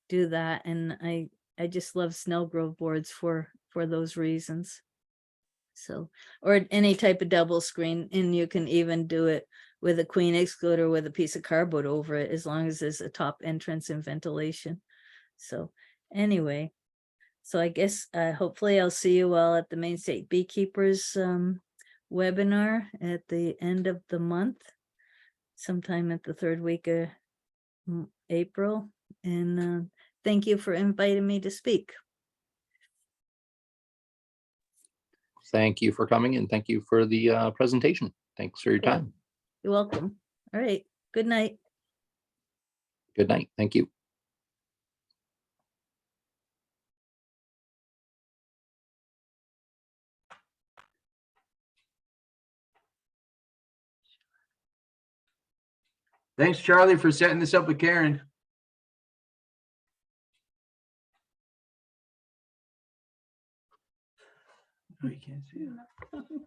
do that, and I just love Snell Grove boards for those reasons. So, or any type of double screen, and you can even do it with a queen excluder with a piece of cardboard over it, as long as there's a top entrance and ventilation. So anyway, so I guess hopefully I'll see you all at the Maine State Beekeepers webinar at the end of the month, sometime at the third week of April. And thank you for inviting me to speak. Thank you for coming and thank you for the presentation. Thanks for your Yeah. time. You're welcome. All right. Good night. Good night. Thank you. Thanks, Charlie, for setting this up with Karen. Oh, you can't see it.